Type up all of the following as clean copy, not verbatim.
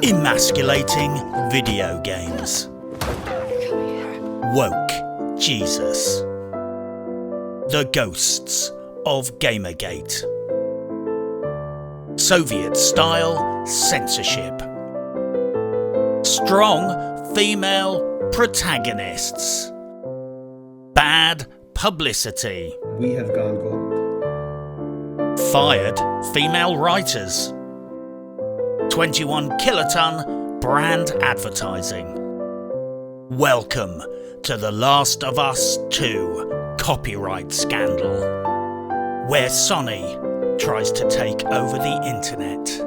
Emasculating video games. Woke Jesus. The ghosts of Gamergate. Soviet-style censorship. Strong female protagonists. Bad publicity. We have gone gold. Fired female writers. 21 kiloton brand advertising. Welcome to The Last of Us 2 copyright scandal, where Sony tries to take over the internet.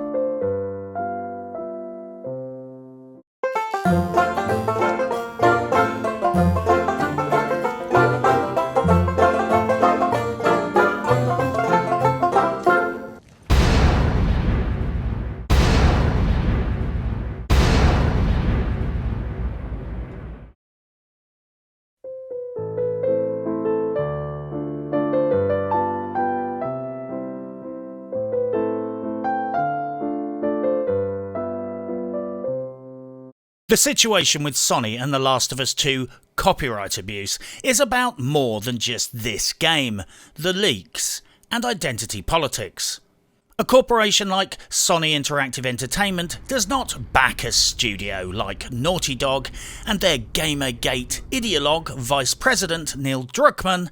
The situation with Sony and The Last of Us 2 copyright abuse is about more than just this game, the leaks, and identity politics. A corporation like Sony Interactive Entertainment does not back a studio like Naughty Dog and their Gamergate ideologue Vice President Neil Druckmann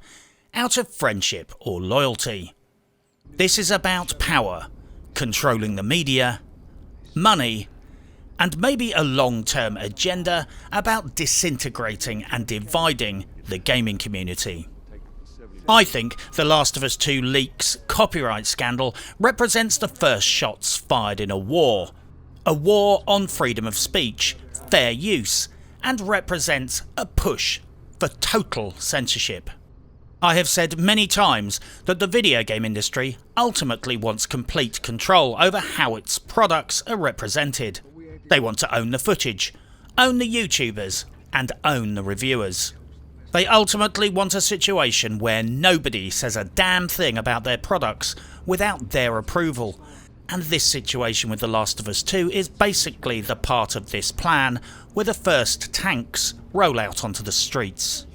out of friendship or loyalty. This is about power, controlling the media, money, and maybe a long-term agenda about disintegrating and dividing the gaming community. I think The Last of Us 2 leaks copyright scandal represents the first shots fired in a war on freedom of speech, fair use, and represents a push for total censorship. I have said many times that the video game industry ultimately wants complete control over how its products are represented. They want to own the footage, own the YouTubers, and own the reviewers. They ultimately want a situation where nobody says a damn thing about their products without their approval, and this situation with The Last of Us 2 is basically the part of this plan where the first tanks roll out onto the streets.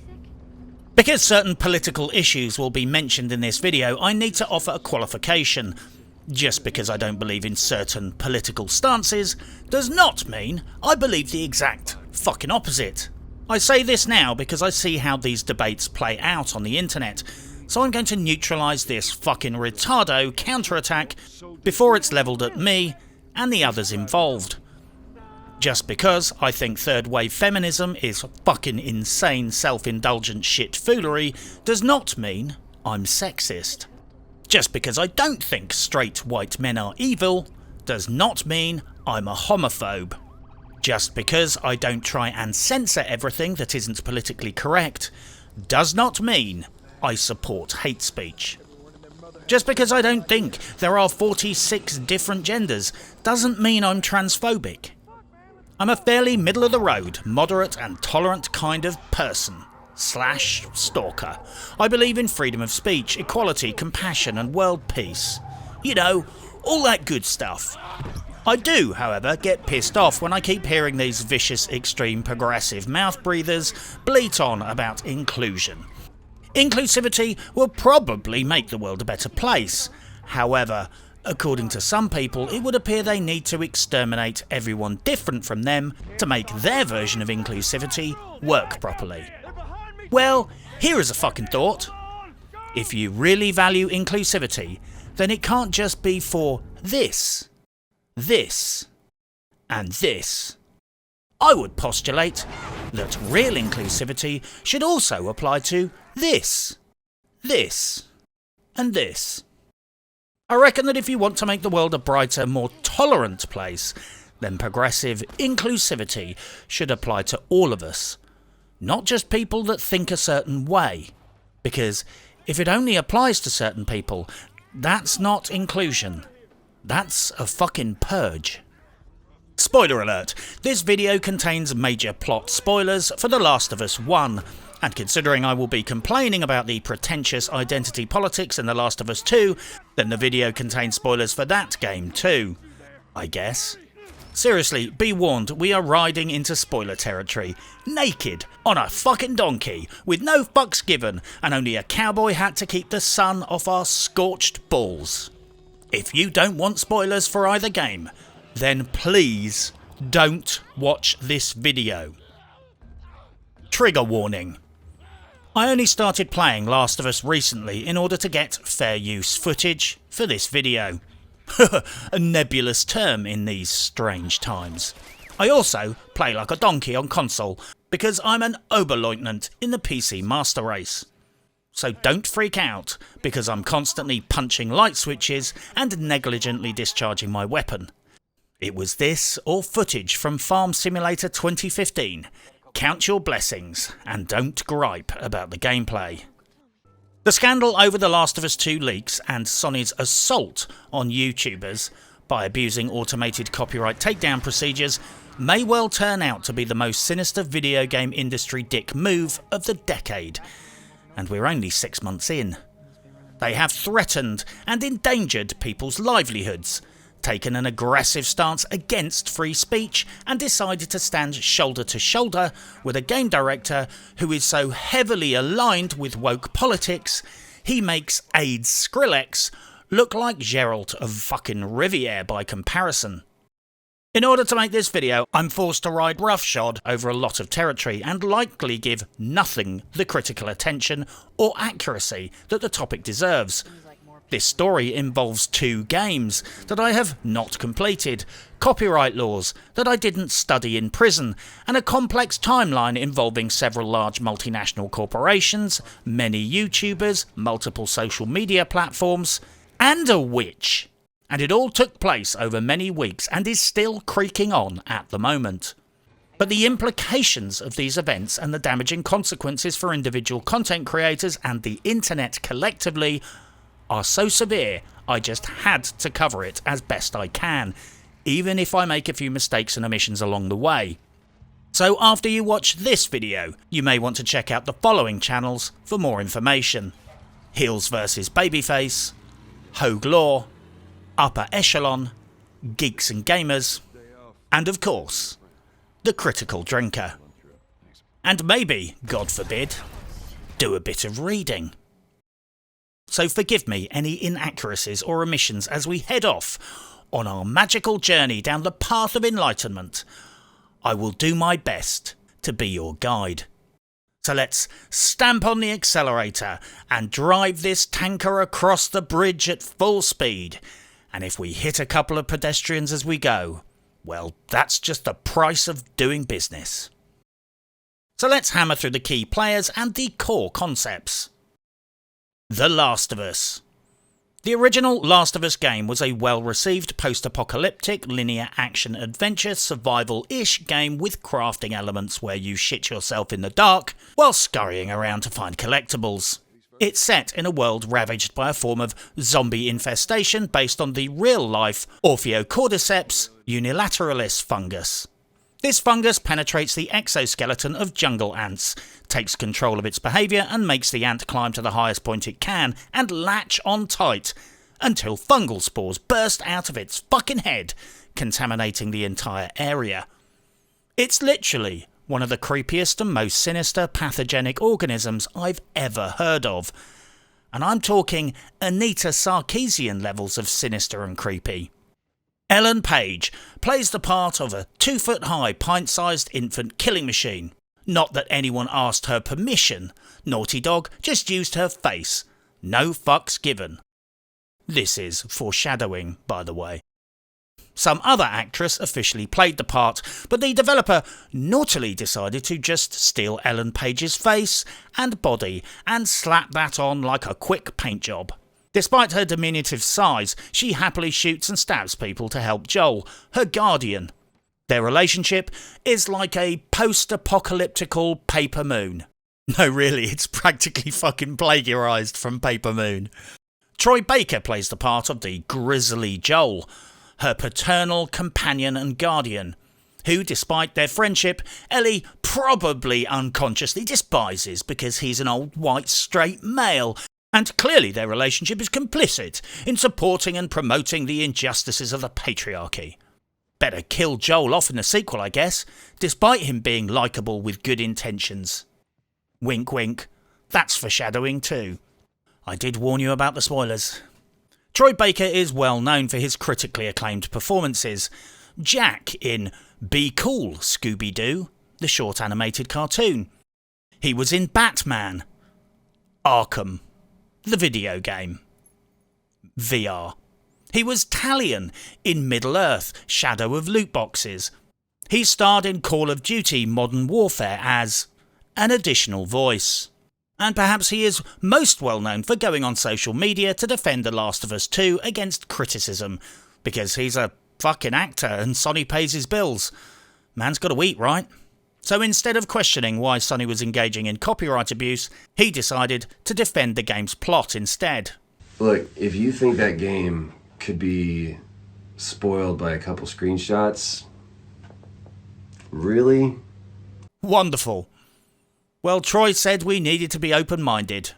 Because certain political issues will be mentioned in this video, I need to offer a qualification. Just because I don't believe in certain political stances does not mean I believe the exact fucking opposite. I say this now because I see how these debates play out on the internet, so I'm going to neutralise this fucking retardo counterattack before it's levelled at me and the others involved. Just because I think third wave feminism is fucking insane self-indulgent shit foolery does not mean I'm sexist. Just because I don't think straight white men are evil does not mean I'm a homophobe. Just because I don't try and censor everything that isn't politically correct does not mean I support hate speech. Just because I don't think there are 46 different genders doesn't mean I'm transphobic. I'm a fairly middle-of-the-road, moderate and tolerant kind of person. /stalker. I believe in freedom of speech, equality, compassion and world peace. You know, all that good stuff. I do, however, get pissed off when I keep hearing these vicious, extreme, progressive mouth breathers bleat on about inclusion. Inclusivity will probably make the world a better place. However, according to some people, it would appear they need to exterminate everyone different from them to make their version of inclusivity work properly. Well, here is a fucking thought. If you really value inclusivity, then it can't just be for this, and this. I would postulate that real inclusivity should also apply to this, and this. I reckon that if you want to make the world a brighter, more tolerant place, then progressive inclusivity should apply to all of us. Not just people that think a certain way. Because if it only applies to certain people, that's not inclusion. That's a fucking purge. Spoiler alert, this video contains major plot spoilers for The Last of Us 1, and considering I will be complaining about the pretentious identity politics in The Last of Us 2, then the video contains spoilers for that game too, I guess. Seriously, be warned, we are riding into spoiler territory. Naked, on a fucking donkey, with no fucks given, and only a cowboy hat to keep the sun off our scorched balls. If you don't want spoilers for either game, then please don't watch this video. Trigger warning. I only started playing Last of Us recently in order to get fair use footage for this video. A nebulous term in these strange times. I also play like a donkey on console because I'm an Oberleutnant in the PC Master Race. So don't freak out because I'm constantly punching light switches and negligently discharging my weapon. It was this or footage from Farm Simulator 2015. Count your blessings and don't gripe about the gameplay. The scandal over The Last of Us 2 leaks and Sony's assault on YouTubers by abusing automated copyright takedown procedures may well turn out to be the most sinister video game industry dick move of the decade. And we're only 6 months in. They have threatened and endangered people's livelihoods, taken an aggressive stance against free speech, and decided to stand shoulder to shoulder with a game director who is so heavily aligned with woke politics, he makes AIDS Skrillex look like Geralt of fucking Riviere by comparison. In order to make this video, I'm forced to ride roughshod over a lot of territory and likely give nothing the critical attention or accuracy that the topic deserves. This story involves 2 games that I have not completed, copyright laws that I didn't study in prison, and a complex timeline involving several large multinational corporations, many YouTubers, multiple social media platforms, and a witch. And it all took place over many weeks and is still creaking on at the moment. But the implications of these events and the damaging consequences for individual content creators and the internet collectively are so severe, I just had to cover it as best I can, even if I make a few mistakes and omissions along the way. So after you watch this video, you may want to check out the following channels for more information: HeelvsBabyface, Hoeg Law, Upper Echelon, Geeks and Gamers, and of course, The Critical Drinker. And maybe, God forbid, do a bit of reading. So forgive me any inaccuracies or omissions as we head off on our magical journey down the path of enlightenment. I will do my best to be your guide. So let's stamp on the accelerator and drive this tanker across the bridge at full speed. And if we hit a couple of pedestrians as we go, well, that's just the price of doing business. So let's hammer through the key players and the core concepts. The Last of Us. The original Last of Us game was a well-received post-apocalyptic linear action-adventure survival-ish game with crafting elements where you shit yourself in the dark while scurrying around to find collectibles. It's set in a world ravaged by a form of zombie infestation based on the real-life Orpheocordyceps unilateralis fungus. This fungus penetrates the exoskeleton of jungle ants, takes control of its behaviour and makes the ant climb to the highest point it can and latch on tight until fungal spores burst out of its fucking head, contaminating the entire area. It's literally one of the creepiest and most sinister pathogenic organisms I've ever heard of. And I'm talking Anita Sarkeesian levels of sinister and creepy. Ellen Page plays the part of a 2-foot-high, pint-sized infant killing machine. Not that anyone asked her permission. Naughty Dog just used her face. No fucks given. This is foreshadowing, by the way. Some other actress officially played the part, but the developer naughtily decided to just steal Ellen Page's face and body and slap that on like a quick paint job. Despite her diminutive size, she happily shoots and stabs people to help Joel, her guardian. Their relationship is like a post-apocalyptical Paper Moon. No, really, it's practically fucking plagiarised from Paper Moon. Troy Baker plays the part of the grisly Joel, her paternal companion and guardian, who, despite their friendship, Ellie probably unconsciously despises because he's an old white straight male, and clearly their relationship is complicit in supporting and promoting the injustices of the patriarchy. Better kill Joel off in the sequel, I guess, despite him being likeable with good intentions. Wink wink, that's foreshadowing too. I did warn you about the spoilers. Troy Baker is well known for his critically acclaimed performances. Jack in Be Cool, Scooby-Doo, the short animated cartoon. He was in Batman. Arkham, the video game. VR. He was Talion in Middle-earth, Shadow of Loot Boxes. He starred in Call of Duty Modern Warfare as an additional voice. And perhaps he is most well known for going on social media to defend The Last of Us 2 against criticism, because he's a fucking actor and Sony pays his bills. Man's got to eat, right? So instead of questioning why Sony was engaging in copyright abuse, he decided to defend the game's plot instead. Look, if you think that game could be spoiled by a couple screenshots, really? Wonderful. Well, Troy said we needed to be open-minded.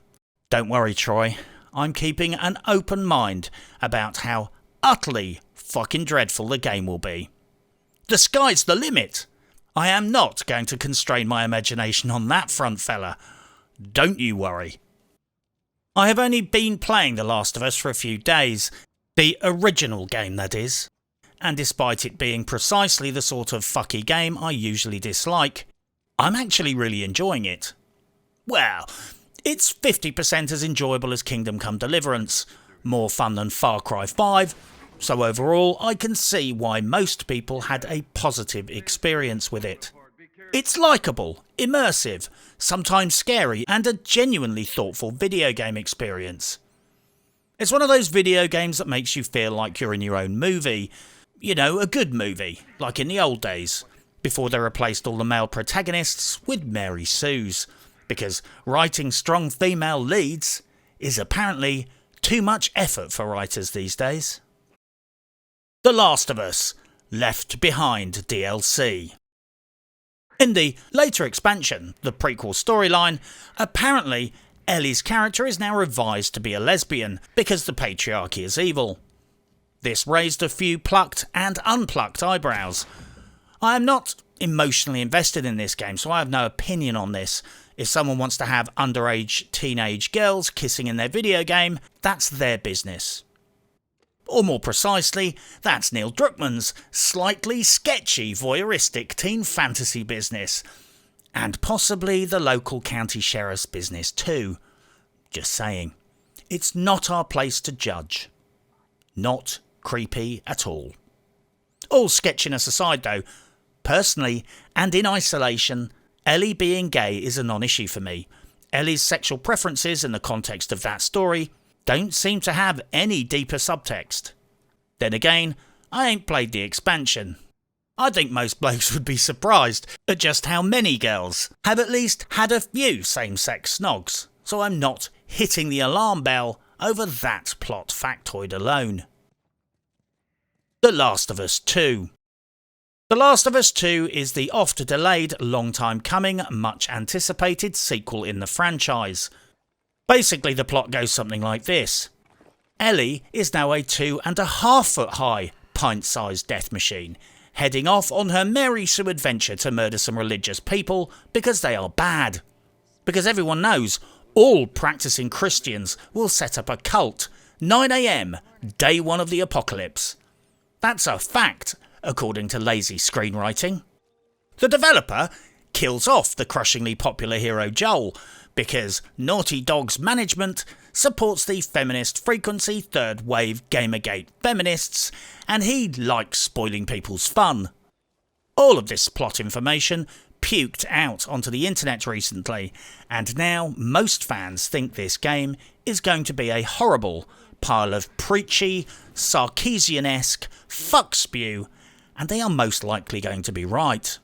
Don't worry, Troy. I'm keeping an open mind about how utterly fucking dreadful the game will be. The sky's the limit. I am not going to constrain my imagination on that front, fella. Don't you worry. I have only been playing The Last of Us for a few days. The original game, that is. And despite it being precisely the sort of fucky game I usually dislike, I'm actually really enjoying it. Well, it's 50% as enjoyable as Kingdom Come Deliverance, more fun than Far Cry 5, so overall I can see why most people had a positive experience with it. It's likeable, immersive, sometimes scary, and a genuinely thoughtful video game experience. It's one of those video games that makes you feel like you're in your own movie. You know, a good movie, like in the old days, before they replaced all the male protagonists with Mary Sues, because writing strong female leads is apparently too much effort for writers these days. The Last of Us Left Behind DLC. In the later expansion, the prequel storyline, apparently Ellie's character is now revised to be a lesbian because the patriarchy is evil. This raised a few plucked and unplucked eyebrows. I am not emotionally invested in this game, so I have no opinion on this. If someone wants to have underage teenage girls kissing in their video game, that's their business. Or more precisely, that's Neil Druckmann's slightly sketchy voyeuristic teen fantasy business. And possibly the local county sheriff's business too. Just saying. It's not our place to judge. Not creepy at all. All sketchiness aside though, personally and in isolation, Ellie being gay is a non-issue for me. Ellie's sexual preferences in the context of that story don't seem to have any deeper subtext. Then again, I ain't played the expansion. I think most blokes would be surprised at just how many girls have at least had a few same-sex snogs, so I'm not hitting the alarm bell over that plot factoid alone. The Last of Us 2. The Last of Us 2 is the oft-delayed, long-time coming, much-anticipated sequel in the franchise. Basically, the plot goes something like this. Ellie is now a 2.5 foot high, pint-sized death machine, heading off on her Mary Sue adventure to murder some religious people because they are bad. Because everyone knows all practicing Christians will set up a cult, 9 AM, day one of the apocalypse. That's a fact, according to lazy screenwriting. The developer kills off the crushingly popular hero Joel, because Naughty Dog's management supports the feminist frequency third wave Gamergate feminists, and he likes spoiling people's fun. All of this plot information puked out onto the internet recently, and now most fans think this game is going to be a horrible pile of preachy, Sarkeesian-esque fuck spew, and they are most likely going to be right.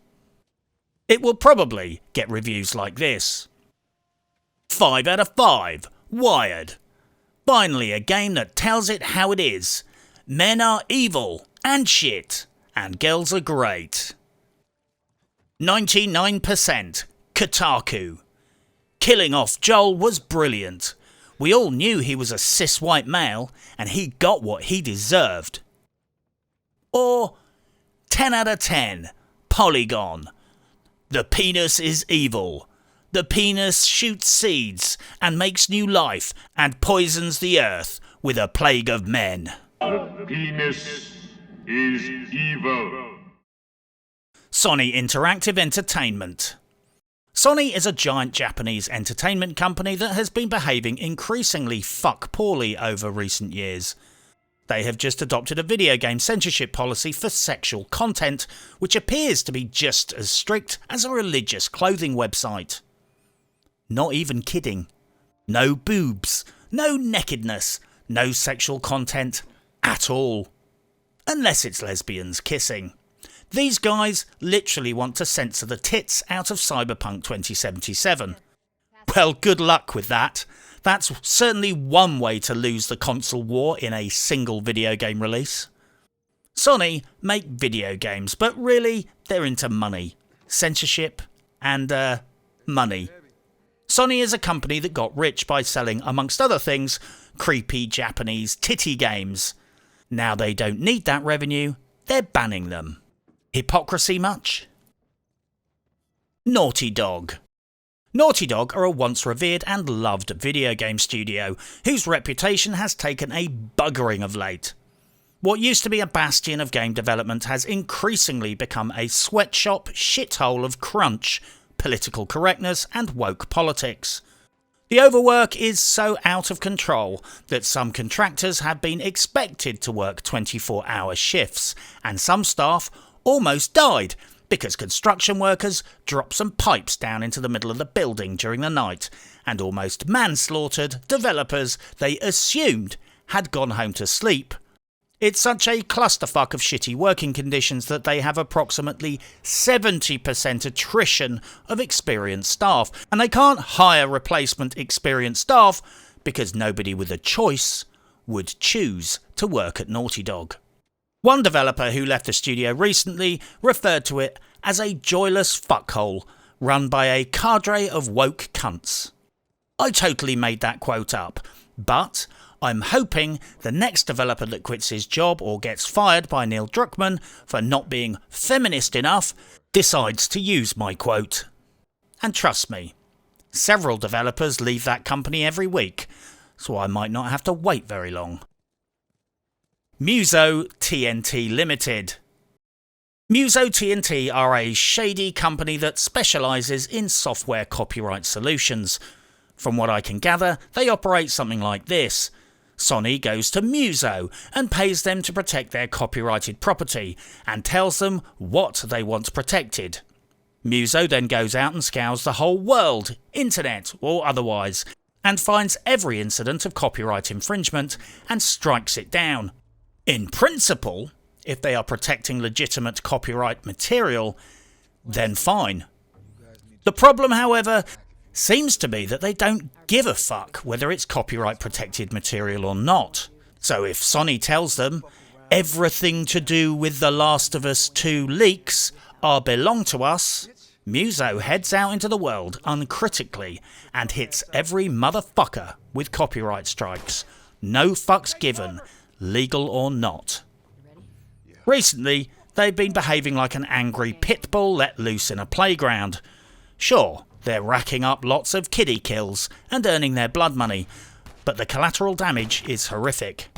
It will probably get reviews like this. 5 out of 5, Wired. Finally a game that tells it how it is. Men are evil and shit, and girls are great. 99%, Kotaku. Killing off Joel was brilliant. We all knew he was a cis white male, and he got what he deserved. Or 10 out of 10. Polygon. The penis is evil. The penis shoots seeds and makes new life and poisons the earth with a plague of men. The penis is evil. Sony Interactive Entertainment. Sony is a giant Japanese entertainment company that has been behaving increasingly fuck poorly over recent years. They have just adopted a video game censorship policy for sexual content, which appears to be just as strict as a religious clothing website. Not even kidding. No boobs, no nakedness, no sexual content at all. Unless it's lesbians kissing. These guys literally want to censor the tits out of Cyberpunk 2077. Well, good luck with that. That's certainly one way to lose the console war in a single video game release. Sony make video games, but really they're into money, censorship, and money. Sony is a company that got rich by selling, amongst other things, creepy Japanese titty games. Now they don't need that revenue, they're banning them. Hypocrisy much? Naughty Dog. Naughty Dog are a once revered and loved video game studio whose reputation has taken a buggering of late. What used to be a bastion of game development has increasingly become a sweatshop shithole of crunch, political correctness and woke politics. The overwork is so out of control that some contractors have been expected to work 24-hour shifts, and some staff almost died because construction workers dropped some pipes down into the middle of the building during the night and almost manslaughtered developers they assumed had gone home to sleep. It's such a clusterfuck of shitty working conditions that they have approximately 70% attrition of experienced staff, and they can't hire replacement experienced staff because nobody with a choice would choose to work at Naughty Dog. One developer who left the studio recently referred to it as a joyless fuckhole run by a cadre of woke cunts. I totally made that quote up, but I'm hoping the next developer that quits his job or gets fired by Neil Druckmann for not being feminist enough decides to use my quote. And trust me, several developers leave that company every week, so I might not have to wait very long. Muzo TNT Limited. Muzo TNT are a shady company that specialises in software copyright solutions. From what I can gather, they operate something like this. Sony goes to Muzo and pays them to protect their copyrighted property and tells them what they want protected. Muzo then goes out and scours the whole world, internet or otherwise, and finds every incident of copyright infringement and strikes it down. In principle, if they are protecting legitimate copyright material, then fine. The problem, however, seems to be that they don't give a fuck whether it's copyright protected material or not. So if Sony tells them everything to do with The Last of Us 2 leaks are belong to us, Muzo heads out into the world uncritically and hits every motherfucker with copyright strikes. No fucks given, legal or not. Recently, they've been behaving like an angry pit bull let loose in a playground. Sure, they're racking up lots of kiddie kills and earning their blood money, but the collateral damage is horrific.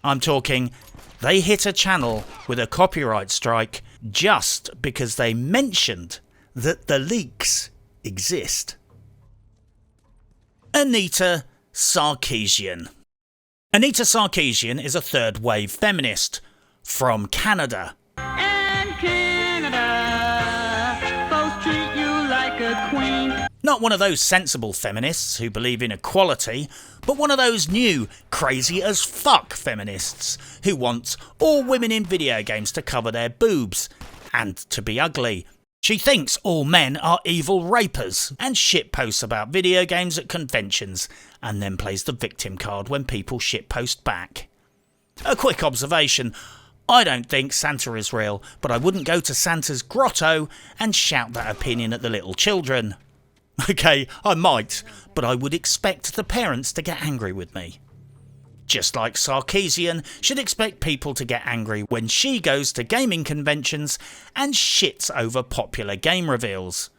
I'm talking, they hit a channel with a copyright strike just because they mentioned that the leaks exist. Anita Sarkeesian. Anita Sarkeesian is a third-wave feminist from Canada. And Canada, folks treat you like a queen. Not one of those sensible feminists who believe in equality, but one of those new, crazy as fuck feminists who want all women in video games to cover their boobs and to be ugly. She thinks all men are evil rapers and shitposts about video games at conventions and then plays the victim card when people shitpost back. A quick observation, I don't think Santa is real, but I wouldn't go to Santa's grotto and shout that opinion at the little children. Okay, I might, but I would expect the parents to get angry with me. Just like Sarkeesian should expect people to get angry when she goes to gaming conventions and shits over popular game reveals.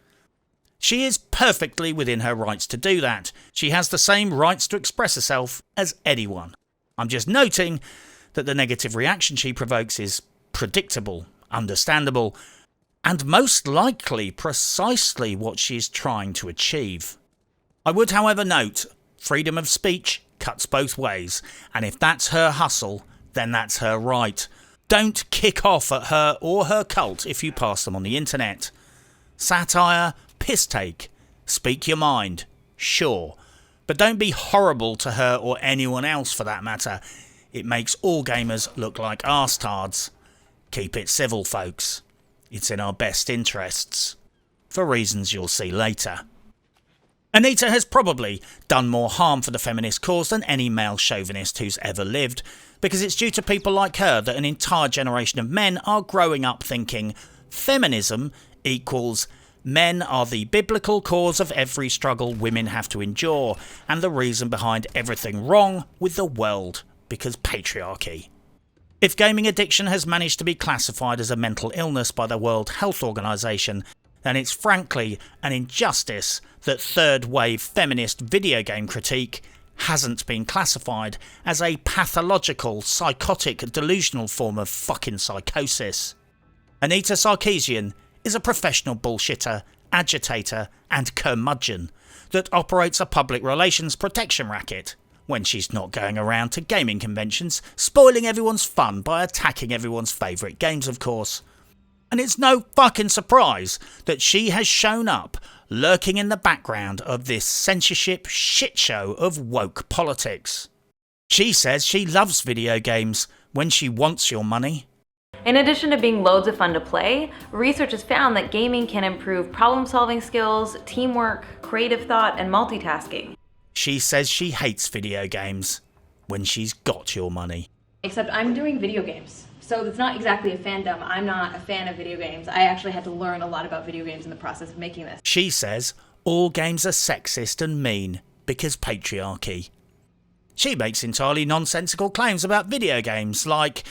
She is perfectly within her rights to do that. She has the same rights to express herself as anyone. I'm just noting that the negative reaction she provokes is predictable, understandable, and most likely precisely what she is trying to achieve. I would, however, note, freedom of speech cuts both ways, and if that's her hustle, then that's her right. Don't kick off at her or her cult if you pass them on the internet. Satire, piss take, speak your mind, sure, but don't be horrible to her or anyone else for that matter. It makes all gamers look like arsetards. Keep it civil, folks. It's in our best interests, for reasons you'll see later. Anita has probably done more harm for the feminist cause than any male chauvinist who's ever lived, because it's due to people like her that an entire generation of men are growing up thinking feminism equals men are the biblical cause of every struggle women have to endure, and the reason behind everything wrong with the world, because patriarchy. If gaming addiction has managed to be classified as a mental illness by the World Health Organization, then it's frankly an injustice that third-wave feminist video game critique hasn't been classified as a pathological, psychotic, delusional form of fucking psychosis. Anita Sarkeesian is a professional bullshitter, agitator and curmudgeon that operates a public relations protection racket when she's not going around to gaming conventions spoiling everyone's fun by attacking everyone's favourite games, of course. And it's no fucking surprise that she has shown up lurking in the background of this censorship shitshow of woke politics. She says she loves video games when she wants your money. In addition to being loads of fun to play, research has found that gaming can improve problem-solving skills, teamwork, creative thought, and multitasking. She says she hates video games when she's got your money. Except I'm doing video games, so it's not exactly a fandom. I'm not a fan of video games. I actually had to learn a lot about video games in the process of making this. She says all games are sexist and mean because patriarchy. She makes entirely nonsensical claims about video games like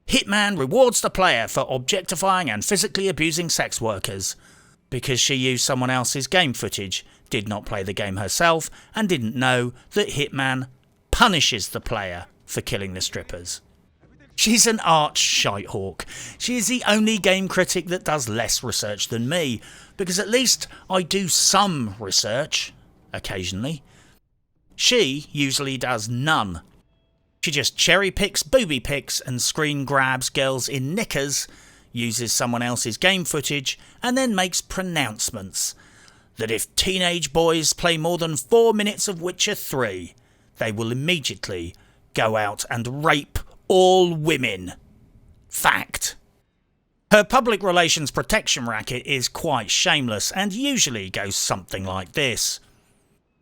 Hitman rewards the player for objectifying and physically abusing sex workers because she used someone else's game footage, did not play the game herself, and didn't know that Hitman punishes the player for killing the strippers. She's an arch shitehawk. She is the only game critic that does less research than me, because at least I do some research, occasionally. She usually does none. She just cherry picks booby pics and screen grabs girls in knickers, uses someone else's game footage, and then makes pronouncements that if teenage boys play more than 4 minutes of Witcher 3, they will immediately go out and rape all women. Fact. Her public relations protection racket is quite shameless and usually goes something like this.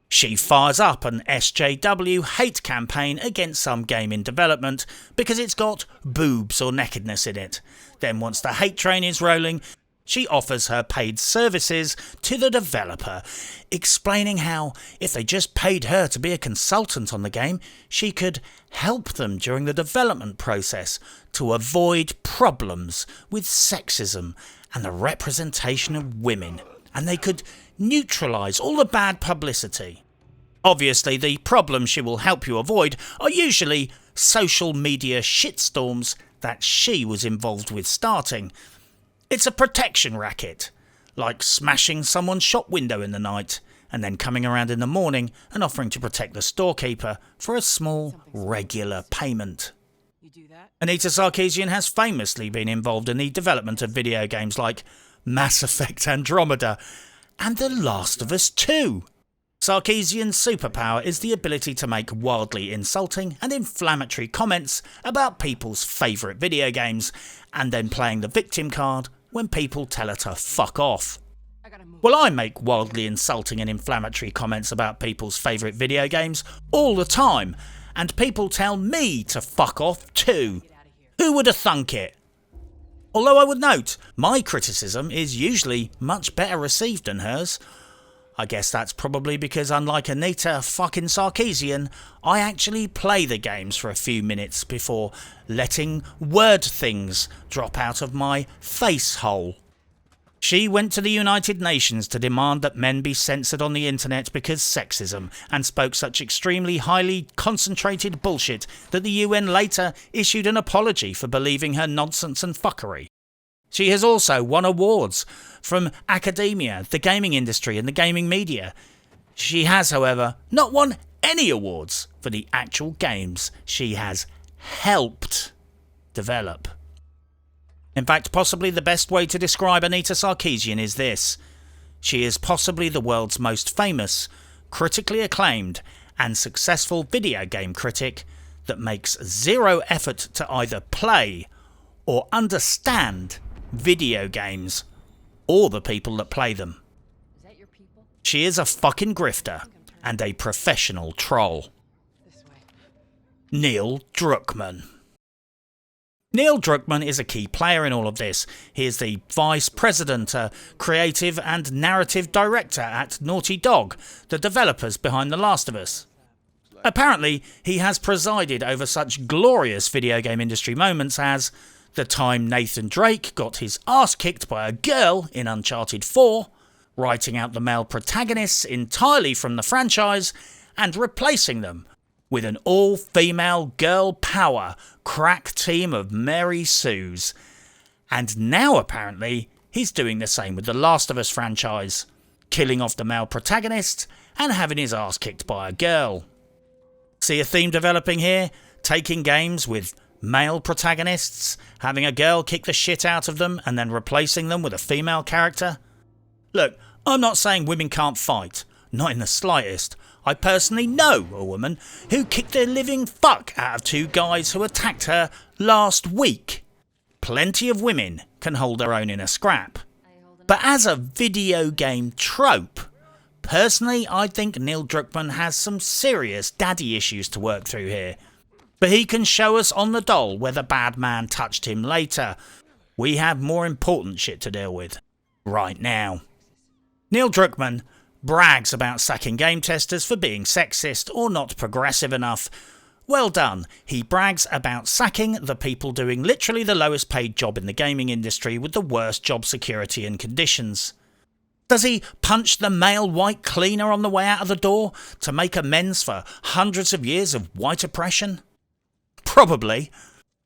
She fires up an SJW hate campaign against some game in development because it's got boobs or nakedness in it. Then once the hate train is rolling, she offers her paid services to the developer, explaining how if they just paid her to be a consultant on the game, she could help them during the development process to avoid problems with sexism and the representation of women, and they could neutralise all the bad publicity. Obviously, the problems she will help you avoid are usually social media shitstorms that she was involved with starting. It's a protection racket, like smashing someone's shop window in the night and then coming around in the morning and offering to protect the storekeeper for a small, regular payment. Anita Sarkeesian has famously been involved in the development of video games like Mass Effect Andromeda and The Last of Us 2. Sarkeesian's superpower is the ability to make wildly insulting and inflammatory comments about people's favourite video games and then playing the victim card when people tell her to fuck off. Well, I make wildly insulting and inflammatory comments about people's favourite video games all the time, and people tell me to fuck off too. Who would have thunk it? Although I would note, my criticism is usually much better received than hers. I guess that's probably because, unlike Anita fucking Sarkeesian, I actually play the games for a few minutes before letting word things drop out of my face hole. She went to the United Nations to demand that men be censored on the internet because sexism, and spoke such extremely highly concentrated bullshit that the UN later issued an apology for believing her nonsense and fuckery. She has also won awards from academia, the gaming industry and the gaming media. She has, however, not won any awards for the actual games she has helped develop. In fact, possibly the best way to describe Anita Sarkeesian is this: she is possibly the world's most famous, critically acclaimed and successful video game critic that makes zero effort to either play or understand video games or the people that play them. She is a fucking grifter and a professional troll. Neil Druckmann. Neil Druckmann is a key player in all of this. He is the Vice President, Creative and Narrative Director at Naughty Dog, the developers behind The Last of Us. Apparently, he has presided over such glorious video game industry moments as the time Nathan Drake got his ass kicked by a girl in Uncharted 4, writing out the male protagonists entirely from the franchise and replacing them with an all-female girl power crack team of Mary Sues. And now apparently he's doing the same with the Last of Us franchise, killing off the male protagonist and having his ass kicked by a girl. See a theme developing here? Taking games with male protagonists, having a girl kick the shit out of them and then replacing them with a female character? Look, I'm not saying women can't fight, not in the slightest. I personally know a woman who kicked the living fuck out of two guys who attacked her last week. Plenty of women can hold their own in a scrap. But as a video game trope, personally I think Neil Druckmann has some serious daddy issues to work through here. But he can show us on the doll where the bad man touched him later. We have more important shit to deal with right now. Neil Druckmann brags about sacking game testers for being sexist or not progressive enough. Well done. He brags about sacking the people doing literally the lowest paid job in the gaming industry with the worst job security and conditions. Does he punch the male white cleaner on the way out of the door to make amends for hundreds of years of white oppression? Probably.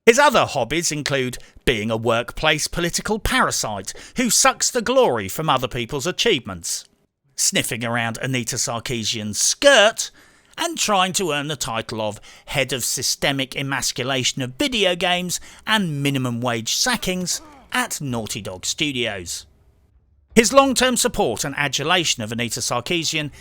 His other hobbies include being a workplace political parasite who sucks the glory from other people's achievements, sniffing around Anita Sarkeesian's skirt, and trying to earn the title of Head of Systemic Emasculation of Video Games and Minimum Wage Sackings at Naughty Dog Studios. His long-term support and adulation of Anita Sarkeesian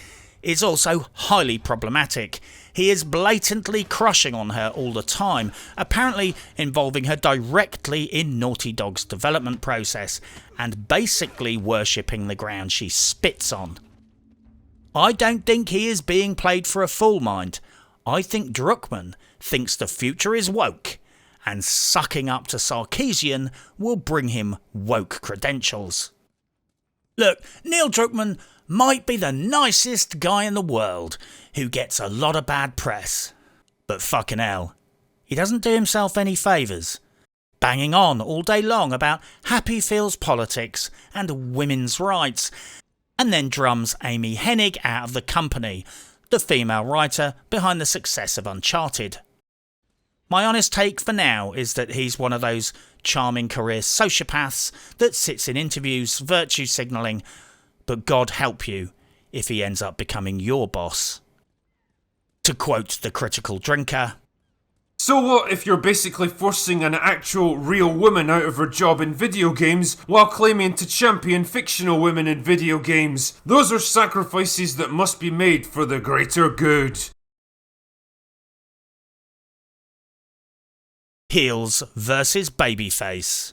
is also highly problematic. He is blatantly crushing on her all the time, apparently involving her directly in Naughty Dog's development process, and basically worshipping the ground she spits on. I don't think he is being played for a fool, mind. I think Druckmann thinks the future is woke, and sucking up to Sarkeesian will bring him woke credentials. Look, Neil Druckmann might be the nicest guy in the world who gets a lot of bad press, but fucking hell, he doesn't do himself any favours, banging on all day long about happy feels politics and women's rights, and then drums Amy Hennig out of the company, the female writer behind the success of Uncharted. My honest take for now is that he's one of those charming career sociopaths that sits in interviews virtue signalling, but God help you if he ends up becoming your boss. To quote the critical drinker, "So what if you're basically forcing an actual real woman out of her job in video games while claiming to champion fictional women in video games? Those are sacrifices that must be made for the greater good." Heels versus Babyface.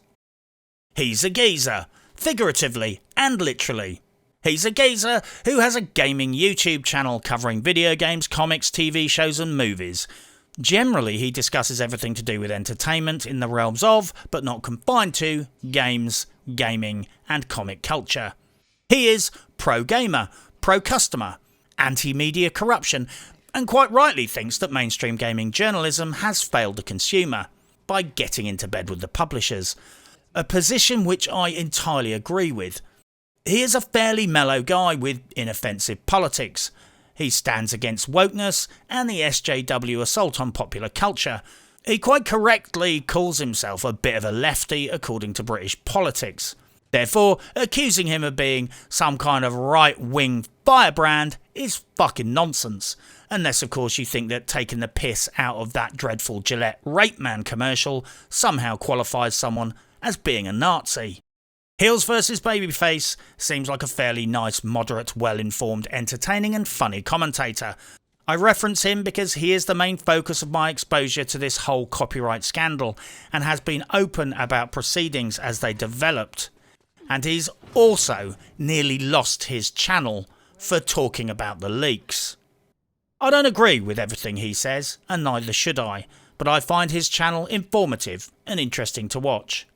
He's a geezer, figuratively and literally. He's a geezer who has a gaming YouTube channel covering video games, comics, TV shows and movies. Generally, he discusses everything to do with entertainment in the realms of, but not confined to, games, gaming and comic culture. He is pro-gamer, pro-customer, anti-media corruption, and quite rightly thinks that mainstream gaming journalism has failed the consumer by getting into bed with the publishers, a position which I entirely agree with. He is a fairly mellow guy with inoffensive politics. He stands against wokeness and the SJW assault on popular culture. He quite correctly calls himself a bit of a lefty according to British politics. Therefore, accusing him of being some kind of right-wing firebrand is fucking nonsense. Unless of course you think that taking the piss out of that dreadful Gillette Rape Man commercial somehow qualifies someone as being a Nazi. HeelvsBabyface seems like a fairly nice, moderate, well-informed, entertaining and funny commentator. I reference him because he is the main focus of my exposure to this whole copyright scandal and has been open about proceedings as they developed. And he's also nearly lost his channel for talking about the leaks. I don't agree with everything he says, and neither should I, but I find his channel informative and interesting to watch.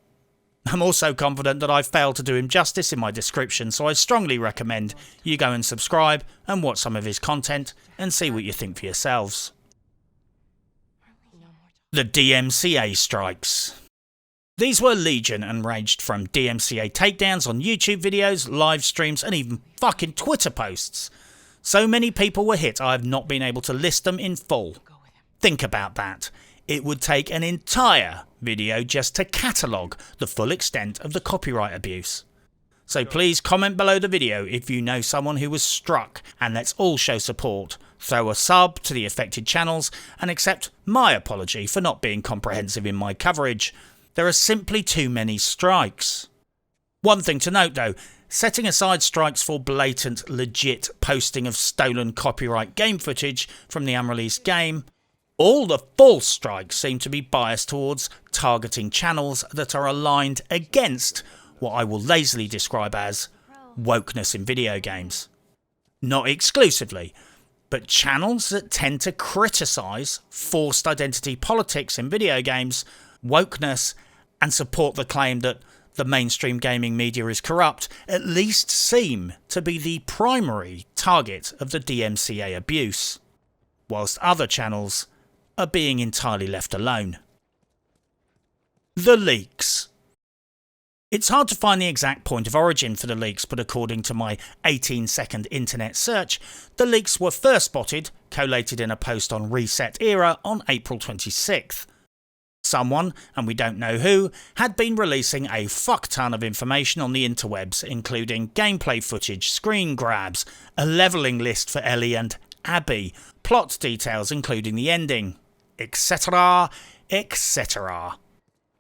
I'm also confident that I failed to do him justice in my description, so I strongly recommend you go and subscribe and watch some of his content and see what you think for yourselves. The DMCA strikes. These were legion and ranged from DMCA takedowns on YouTube videos, live streams and even fucking Twitter posts. So many people were hit I have not been able to list them in full. Think about that. It would take an entire video just to catalogue the full extent of the copyright abuse. So please comment below the video if you know someone who was struck, and let's all show support. Throw a sub to the affected channels and accept my apology for not being comprehensive in my coverage. There are simply too many strikes. One thing to note though, setting aside strikes for blatant, legit posting of stolen copyright game footage from the unreleased game, all the false strikes seem to be biased towards targeting channels that are aligned against what I will lazily describe as wokeness in video games. Not exclusively, but channels that tend to criticise forced identity politics in video games, wokeness, and support the claim that the mainstream gaming media is corrupt at least seem to be the primary target of the DMCA abuse, whilst other channels are being entirely left alone. The leaks. It's hard to find the exact point of origin for the leaks, but according to my 18-second internet search, the leaks were first spotted, collated in a post on Reset Era on April 26th. Someone, and we don't know who, had been releasing a fuck ton of information on the interwebs, including gameplay footage, screen grabs, a levelling list for Ellie and Abby, plot details including the ending, etc, etc.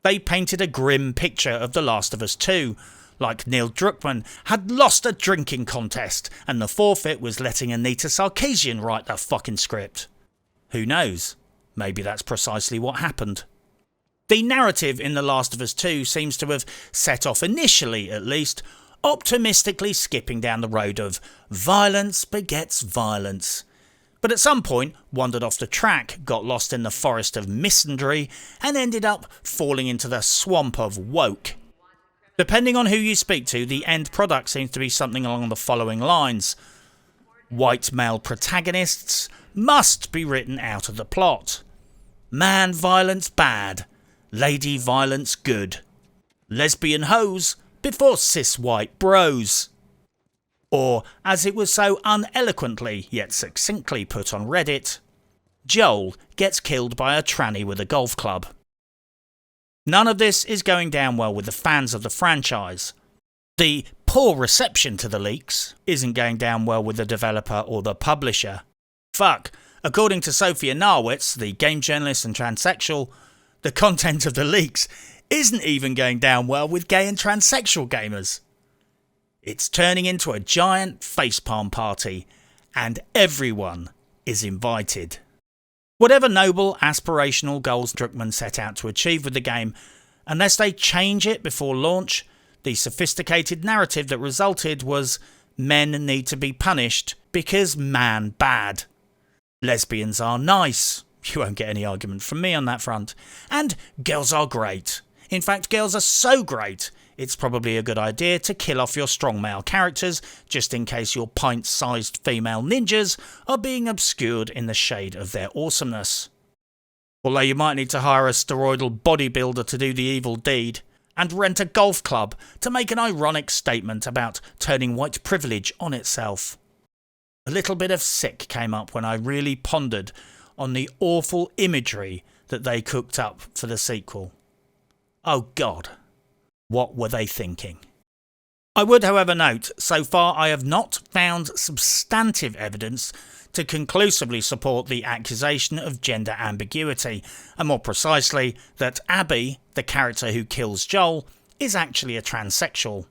They painted a grim picture of The Last of Us 2, like Neil Druckmann had lost a drinking contest and the forfeit was letting Anita Sarkeesian write the fucking script. Who knows? Maybe that's precisely what happened. The narrative in The Last of Us 2 seems to have set off initially, at least, optimistically skipping down the road of violence begets violence, but at some point wandered off the track, got lost in the forest of misandry, and ended up falling into the swamp of woke. Depending on who you speak to, the end product seems to be something along the following lines. White male protagonists must be written out of the plot. Man violence bad. Lady violence good. Lesbian hoes before cis white bros. Or, as it was so uneloquently yet succinctly put on Reddit, Joel gets killed by a tranny with a golf club. None of this is going down well with the fans of the franchise. The poor reception to the leaks isn't going down well with the developer or the publisher. Fuck, according to Sophia Narwitz, the game journalist and transsexual, the content of the leaks isn't even going down well with gay and transsexual gamers. It's turning into a giant facepalm party, and everyone is invited. Whatever noble, aspirational goals Druckmann set out to achieve with the game, unless they change it before launch, the sophisticated narrative that resulted was men need to be punished because man bad. Lesbians are nice. You won't get any argument from me on that front. And girls are great. In fact, girls are so great, it's probably a good idea to kill off your strong male characters just in case your pint-sized female ninjas are being obscured in the shade of their awesomeness. Although you might need to hire a steroidal bodybuilder to do the evil deed, and rent a golf club to make an ironic statement about turning white privilege on itself. A little bit of sick came up when I really pondered on the awful imagery that they cooked up for the sequel. Oh God, what were they thinking? I would, however, note, so far I have not found substantive evidence to conclusively support the accusation of gender ambiguity, and more precisely, that Abby, the character who kills Joel, is actually a transsexual.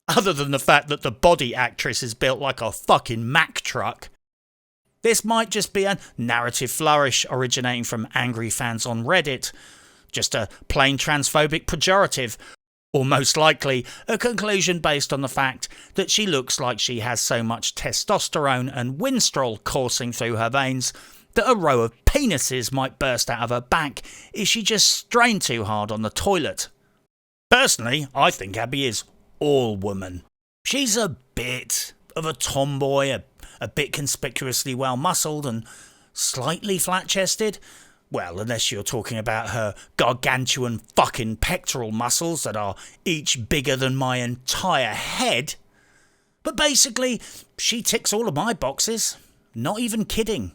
Other than the fact that the body actress is built like a fucking Mack truck. This might just be a narrative flourish originating from angry fans on Reddit, just a plain transphobic pejorative, or most likely a conclusion based on the fact that she looks like she has so much testosterone and winstrol coursing through her veins that a row of penises might burst out of her back if she just strained too hard on the toilet. Personally, I think Abby is all woman. She's a bit of a tomboy, a bit conspicuously well-muscled and slightly flat-chested. Well, unless you're talking about her gargantuan fucking pectoral muscles that are each bigger than my entire head. But basically, she ticks all of my boxes. Not even kidding.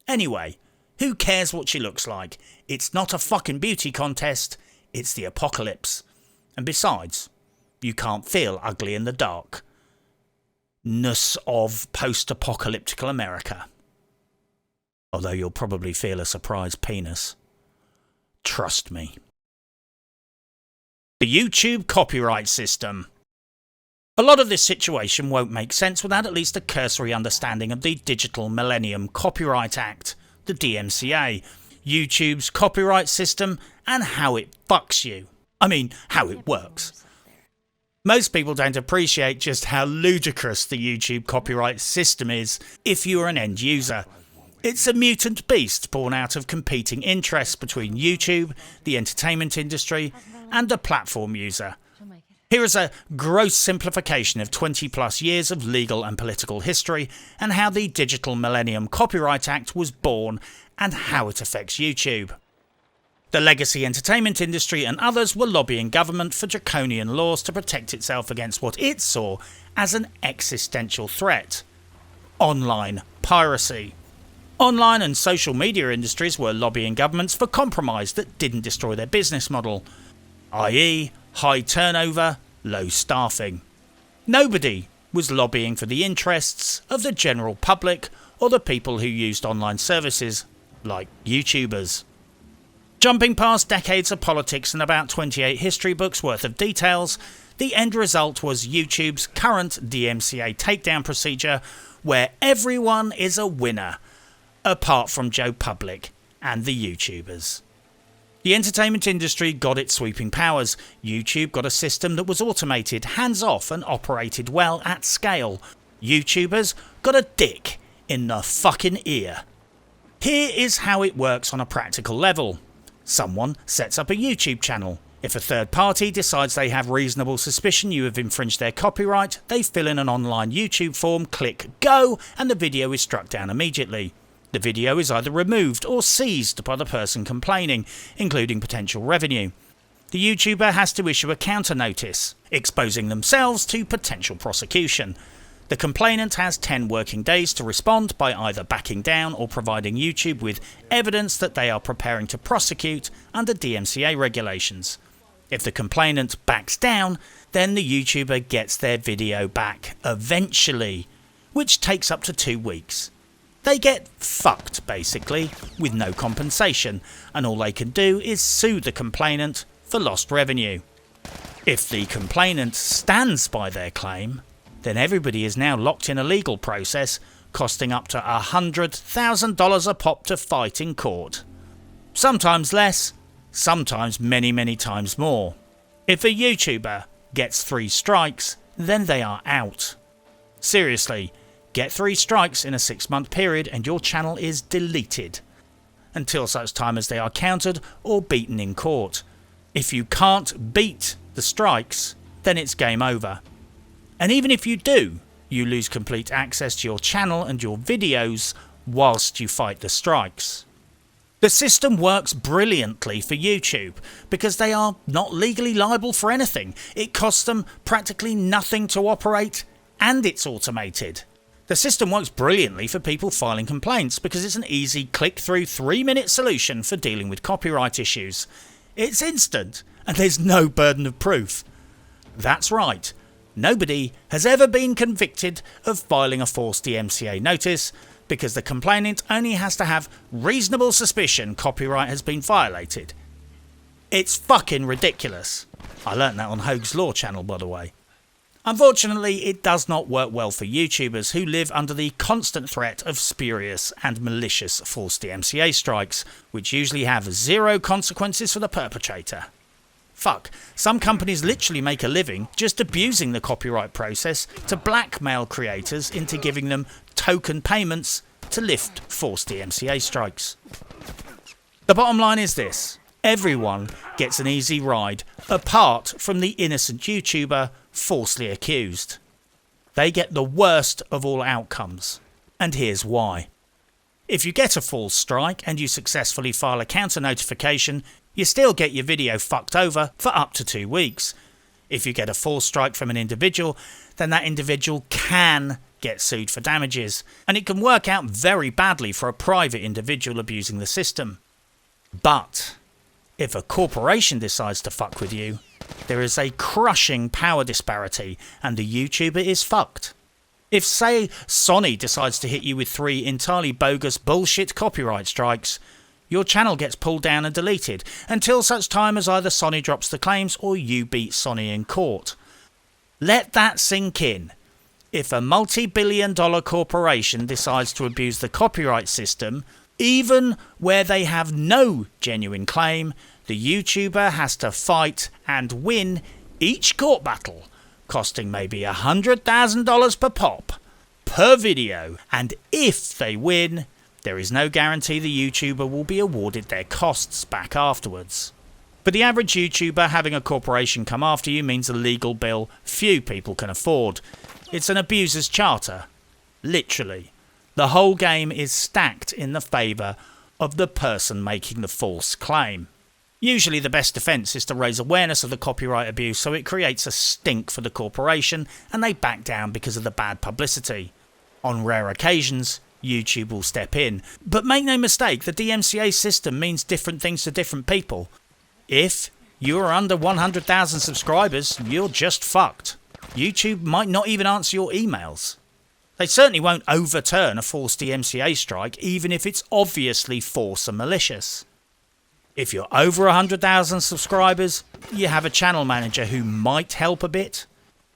Anyway, who cares what she looks like? It's not a fucking beauty contest, it's the apocalypse. And besides, you can't feel ugly in the dark. Ness of post-apocalyptical America. Although you'll probably feel a surprise penis. Trust me. The YouTube copyright system. A lot of this situation won't make sense without at least a cursory understanding of the Digital Millennium Copyright Act, the DMCA, YouTube's copyright system, and how it fucks you. I mean, how it works. Most people don't appreciate just how ludicrous the YouTube copyright system is if you're an end user. It's a mutant beast born out of competing interests between YouTube, the entertainment industry, and a platform user. Here is a gross simplification of 20 plus years of legal and political history and how the Digital Millennium Copyright Act was born and how it affects YouTube. The legacy entertainment industry and others were lobbying government for draconian laws to protect itself against what it saw as an existential threat: online piracy. Online and social media industries were lobbying governments for compromise that didn't destroy their business model, i.e. high turnover, low staffing. Nobody was lobbying for the interests of the general public or the people who used online services, like YouTubers. Jumping past decades of politics and about 28 history books worth of details, the end result was YouTube's current DMCA takedown procedure, where everyone is a winner, apart from Joe Public and the YouTubers. The entertainment industry got its sweeping powers. YouTube got a system that was automated, hands-off and operated well at scale. YouTubers got a dick in the fucking ear. Here is how it works on a practical level. Someone sets up a YouTube channel. If a third party decides they have reasonable suspicion you have infringed their copyright, they fill in an online YouTube form, click go, and the video is struck down immediately. The video is either removed or seized by the person complaining, including potential revenue. The YouTuber has to issue a counter notice, exposing themselves to potential prosecution. The complainant has 10 working days to respond by either backing down or providing YouTube with evidence that they are preparing to prosecute under DMCA regulations. If the complainant backs down, then the YouTuber gets their video back eventually, which takes up to 2 weeks. They get fucked, basically, with no compensation, and all they can do is sue the complainant for lost revenue. If the complainant stands by their claim, then everybody is now locked in a legal process costing up to $100,000 a pop to fight in court. Sometimes less, sometimes many times more. If a YouTuber gets 3 strikes, then they are out. Seriously, get 3 strikes in a 6-month period and your channel is deleted, until such time as they are countered or beaten in court. If you can't beat the strikes, then it's game over. And even if you do, you lose complete access to your channel and your videos whilst you fight the strikes. The system works brilliantly for YouTube because they are not legally liable for anything. It costs them practically nothing to operate and it's automated. The system works brilliantly for people filing complaints because it's an easy click-through 3-minute solution for dealing with copyright issues. It's instant and there's no burden of proof. That's right, nobody has ever been convicted of filing a false DMCA notice because the complainant only has to have reasonable suspicion copyright has been violated. It's fucking ridiculous. I learnt that on Hoeg's Law channel, by the way. Unfortunately, it does not work well for YouTubers who live under the constant threat of spurious and malicious false DMCA strikes, which usually have zero consequences for the perpetrator. Fuck, some companies literally make a living just abusing the copyright process to blackmail creators into giving them token payments to lift false DMCA strikes. The bottom line is this: everyone gets an easy ride apart from the innocent YouTuber falsely accused. They get the worst of all outcomes, and here's why. If you get a false strike and you successfully file a counter notification, you still get your video fucked over for up to 2 weeks. If you get a false strike from an individual, then that individual can get sued for damages, and it can work out very badly for a private individual abusing the system. But if a corporation decides to fuck with you, there is a crushing power disparity and the YouTuber is fucked. If, say, Sony decides to hit you with 3 entirely bogus bullshit copyright strikes, your channel gets pulled down and deleted until such time as either Sony drops the claims or you beat Sony in court. Let that sink in. If a multi-billion-dollar corporation decides to abuse the copyright system, even where they have no genuine claim, the YouTuber has to fight and win each court battle, costing maybe $100,000 per pop, per video, and if they win, there is no guarantee the YouTuber will be awarded their costs back afterwards. For the average YouTuber, having a corporation come after you means a legal bill few people can afford. It's an abuser's charter. Literally. The whole game is stacked in the favour of the person making the false claim. Usually the best defence is to raise awareness of the copyright abuse so it creates a stink for the corporation and they back down because of the bad publicity. On rare occasions, YouTube will step in. But make no mistake, the DMCA system means different things to different people. If you are under 100,000 subscribers, you're just fucked. YouTube might not even answer your emails. They certainly won't overturn a false DMCA strike, even if it's obviously false and malicious. If you're over 100,000 subscribers, you have a channel manager who might help a bit.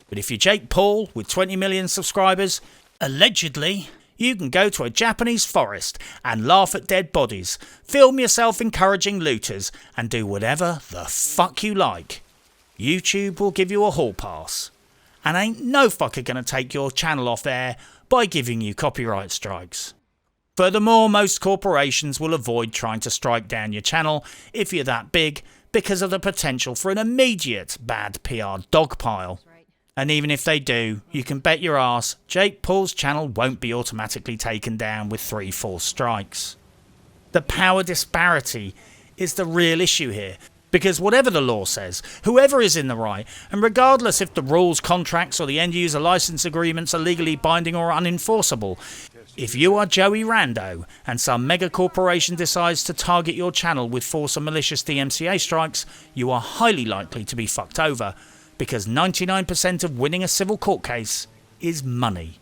But if you're Jake Paul with 20 million subscribers, allegedly, you can go to a Japanese forest and laugh at dead bodies, film yourself encouraging looters, and do whatever the fuck you like. YouTube will give you a hall pass. And ain't no fucker gonna take your channel off air by giving you copyright strikes. Furthermore, most corporations will avoid trying to strike down your channel if you're that big because of the potential for an immediate bad PR dogpile. And even if they do, you can bet your ass Jake Paul's channel won't be automatically taken down with 3 false strikes. The power disparity is the real issue here, because whatever the law says, whoever is in the right, and regardless if the rules, contracts or the end user license agreements are legally binding or unenforceable, if you are Joey Rando and some mega corporation decides to target your channel with false and malicious DMCA strikes, you are highly likely to be fucked over, because 99% of winning a civil court case is money.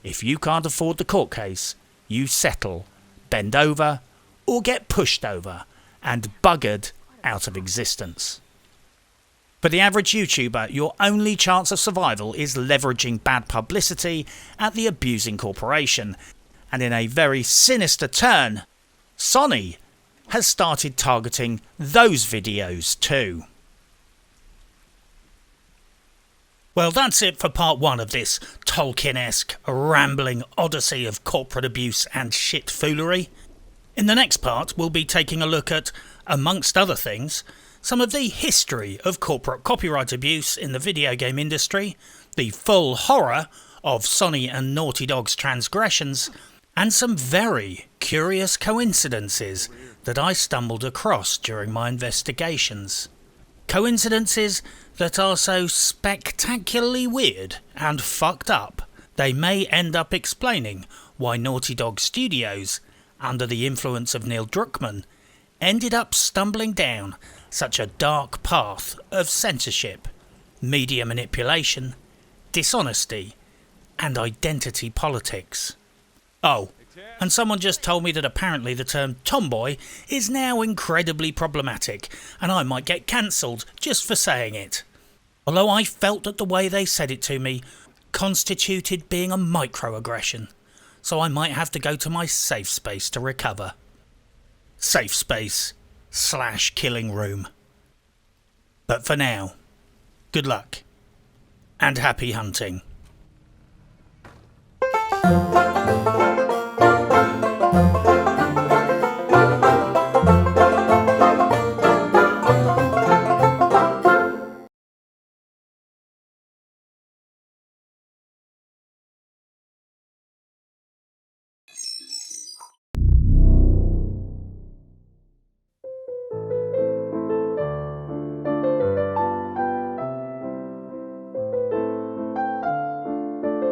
If you can't afford the court case, you settle, bend over, or get pushed over and buggered out of existence. For the average YouTuber, your only chance of survival is leveraging bad publicity at the abusing corporation. And in a very sinister turn, Sony has started targeting those videos too. Well, that's it for part 1 of this Tolkien-esque, rambling odyssey of corporate abuse and shit foolery. In the next part, we'll be taking a look at, amongst other things, some of the history of corporate copyright abuse in the video game industry, the full horror of Sony and Naughty Dog's transgressions, and some very curious coincidences that I stumbled across during my investigations. Coincidences that are so spectacularly weird and fucked up, they may end up explaining why Naughty Dog Studios, under the influence of Neil Druckmann, ended up stumbling down such a dark path of censorship, media manipulation, dishonesty, and identity politics. Oh, and someone just told me that apparently the term tomboy is now incredibly problematic, and I might get cancelled just for saying it. Although I felt that the way they said it to me constituted being a microaggression, so I might have to go to my safe space to recover. Safe space / killing room. But for now, good luck and happy hunting.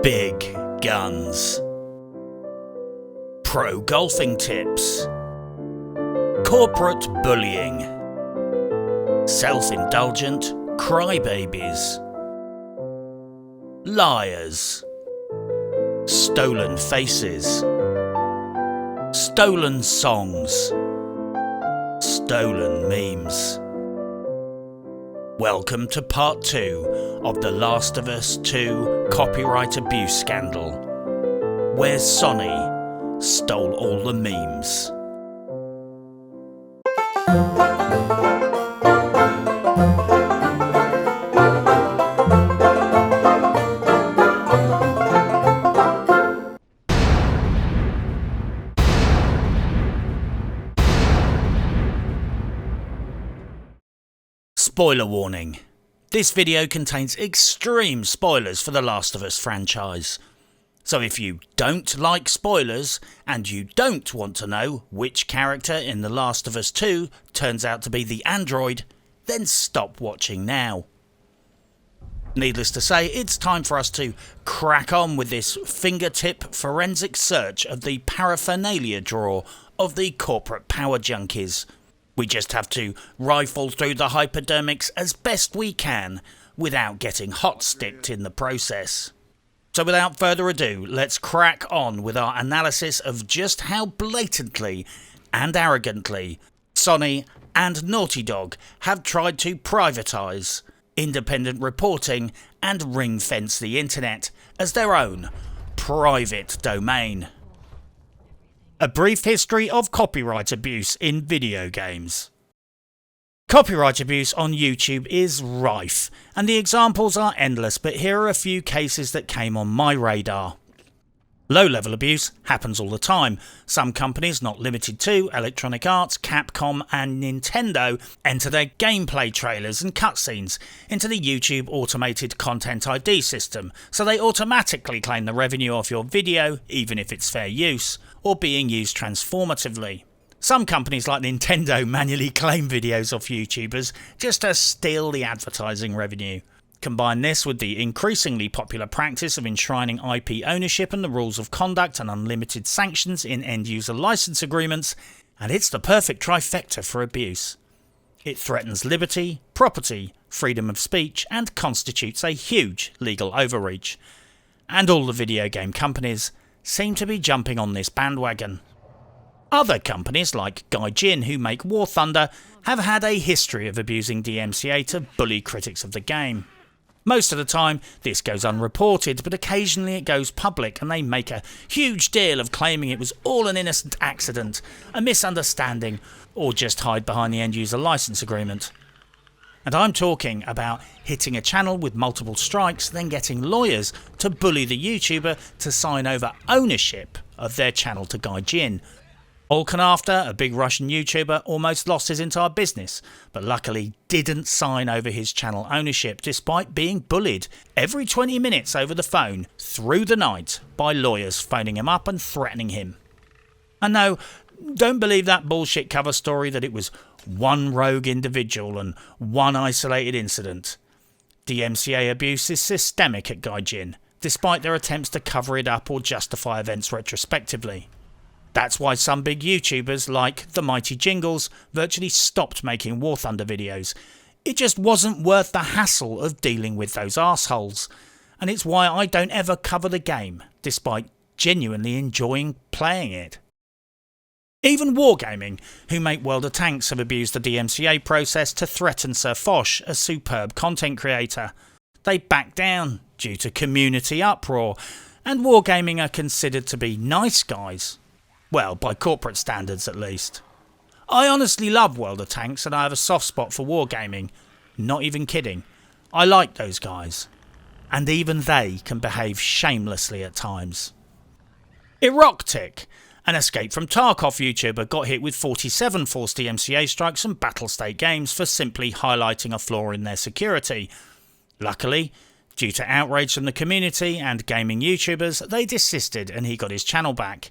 Big guns. Pro golfing tips. Corporate bullying. Self-indulgent crybabies. Liars. Stolen faces. Stolen songs. Stolen memes. Welcome to part 2 of The Last of Us 2 copyright abuse scandal, where Sony stole all the memes. Spoiler warning. This video contains extreme spoilers for the Last of Us franchise. So if you don't like spoilers, and you don't want to know which character in The Last of Us 2 turns out to be the android, then stop watching now. Needless to say, it's time for us to crack on with this fingertip forensic search of the paraphernalia drawer of the corporate power junkies. We just have to rifle through the hypodermics as best we can without getting hot-sticked in the process. So without further ado, let's crack on with our analysis of just how blatantly and arrogantly Sony and Naughty Dog have tried to privatise independent reporting and ring-fence the internet as their own private domain. A brief history of copyright abuse in video games. Copyright abuse on YouTube is rife, and the examples are endless, but here are a few cases that came on my radar. Low-level abuse happens all the time. Some companies, not limited to Electronic Arts, Capcom and Nintendo, enter their gameplay trailers and cutscenes into the YouTube Automated Content ID system, so they automatically claim the revenue off your video, even if it's fair use, or being used transformatively. Some companies like Nintendo manually claim videos off YouTubers just to steal the advertising revenue. Combine this with the increasingly popular practice of enshrining IP ownership and the rules of conduct and unlimited sanctions in end-user license agreements, and it's the perfect trifecta for abuse. It threatens liberty, property, freedom of speech, and constitutes a huge legal overreach. And all the video game companies seem to be jumping on this bandwagon. Other companies like Gaijin, who make War Thunder, have had a history of abusing DMCA to bully critics of the game. Most of the time this goes unreported, but occasionally it goes public and they make a huge deal of claiming it was all an innocent accident, a misunderstanding, or just hide behind the end-user license agreement. And I'm talking about hitting a channel with multiple strikes, then getting lawyers to bully the YouTuber to sign over ownership of their channel to Gaijin. Alkan after, a big Russian YouTuber, almost lost his entire business, but luckily didn't sign over his channel ownership despite being bullied every 20 minutes over the phone through the night by lawyers phoning him up and threatening him. And no, don't believe that bullshit cover story that it was one rogue individual and one isolated incident. DMCA abuse is systemic at Gaijin, despite their attempts to cover it up or justify events retrospectively. That's why some big YouTubers like the mighty Jingles virtually stopped making War Thunder videos. It just wasn't worth the hassle of dealing with those arseholes, and it's why I don't ever cover the game, despite genuinely enjoying playing it. Even Wargaming, who make World of Tanks, have abused the DMCA process to threaten Sir Foch, a superb content creator. They backed down due to community uproar, and Wargaming are considered to be nice guys. Well, by corporate standards at least. I honestly love World of Tanks and I have a soft spot for Wargaming. Not even kidding. I like those guys. And even they can behave shamelessly at times. Eroctic, an Escape from Tarkov YouTuber, got hit with 47 forced DMCA strikes and Battlestate Games for simply highlighting a flaw in their security. Luckily, due to outrage from the community and gaming YouTubers, they desisted and he got his channel back.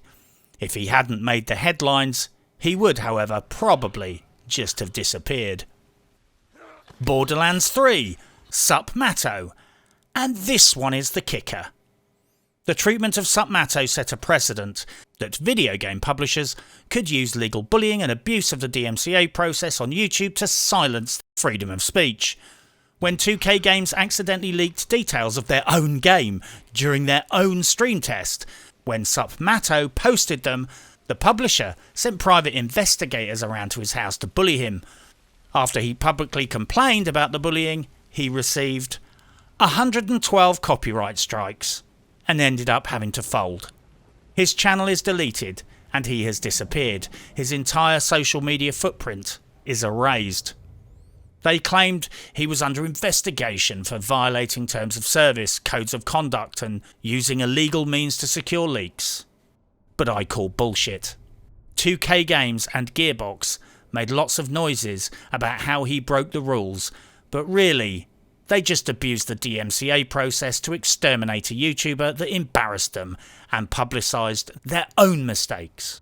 If he hadn't made the headlines, he would, however, probably just have disappeared. Borderlands 3, Sup Matto. And this one is the kicker. The treatment of Sup Matto set a precedent that video game publishers could use legal bullying and abuse of the DMCA process on YouTube to silence freedom of speech. When 2K Games accidentally leaked details of their own game during their own stream test, when Sup Matto posted them, the publisher sent private investigators around to his house to bully him. After he publicly complained about the bullying, he received 112 copyright strikes and ended up having to fold. His channel is deleted and he has disappeared. His entire social media footprint is erased. They claimed he was under investigation for violating terms of service, codes of conduct and using illegal means to secure leaks. But I call bullshit. 2K Games and Gearbox made lots of noises about how he broke the rules, but really, they just abused the DMCA process to exterminate a YouTuber that embarrassed them and publicised their own mistakes.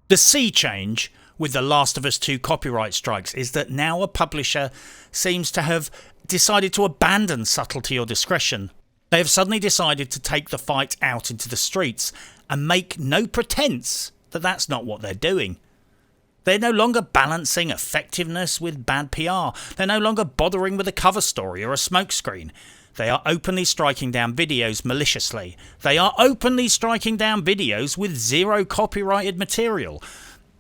The sea change with The Last of Us 2 copyright strikes is that now a publisher seems to have decided to abandon subtlety or discretion. They have suddenly decided to take the fight out into the streets and make no pretense that that's not what they're doing. They're no longer balancing effectiveness with bad PR. They're no longer bothering with a cover story or a smokescreen. They are openly striking down videos maliciously. They are openly striking down videos with zero copyrighted material.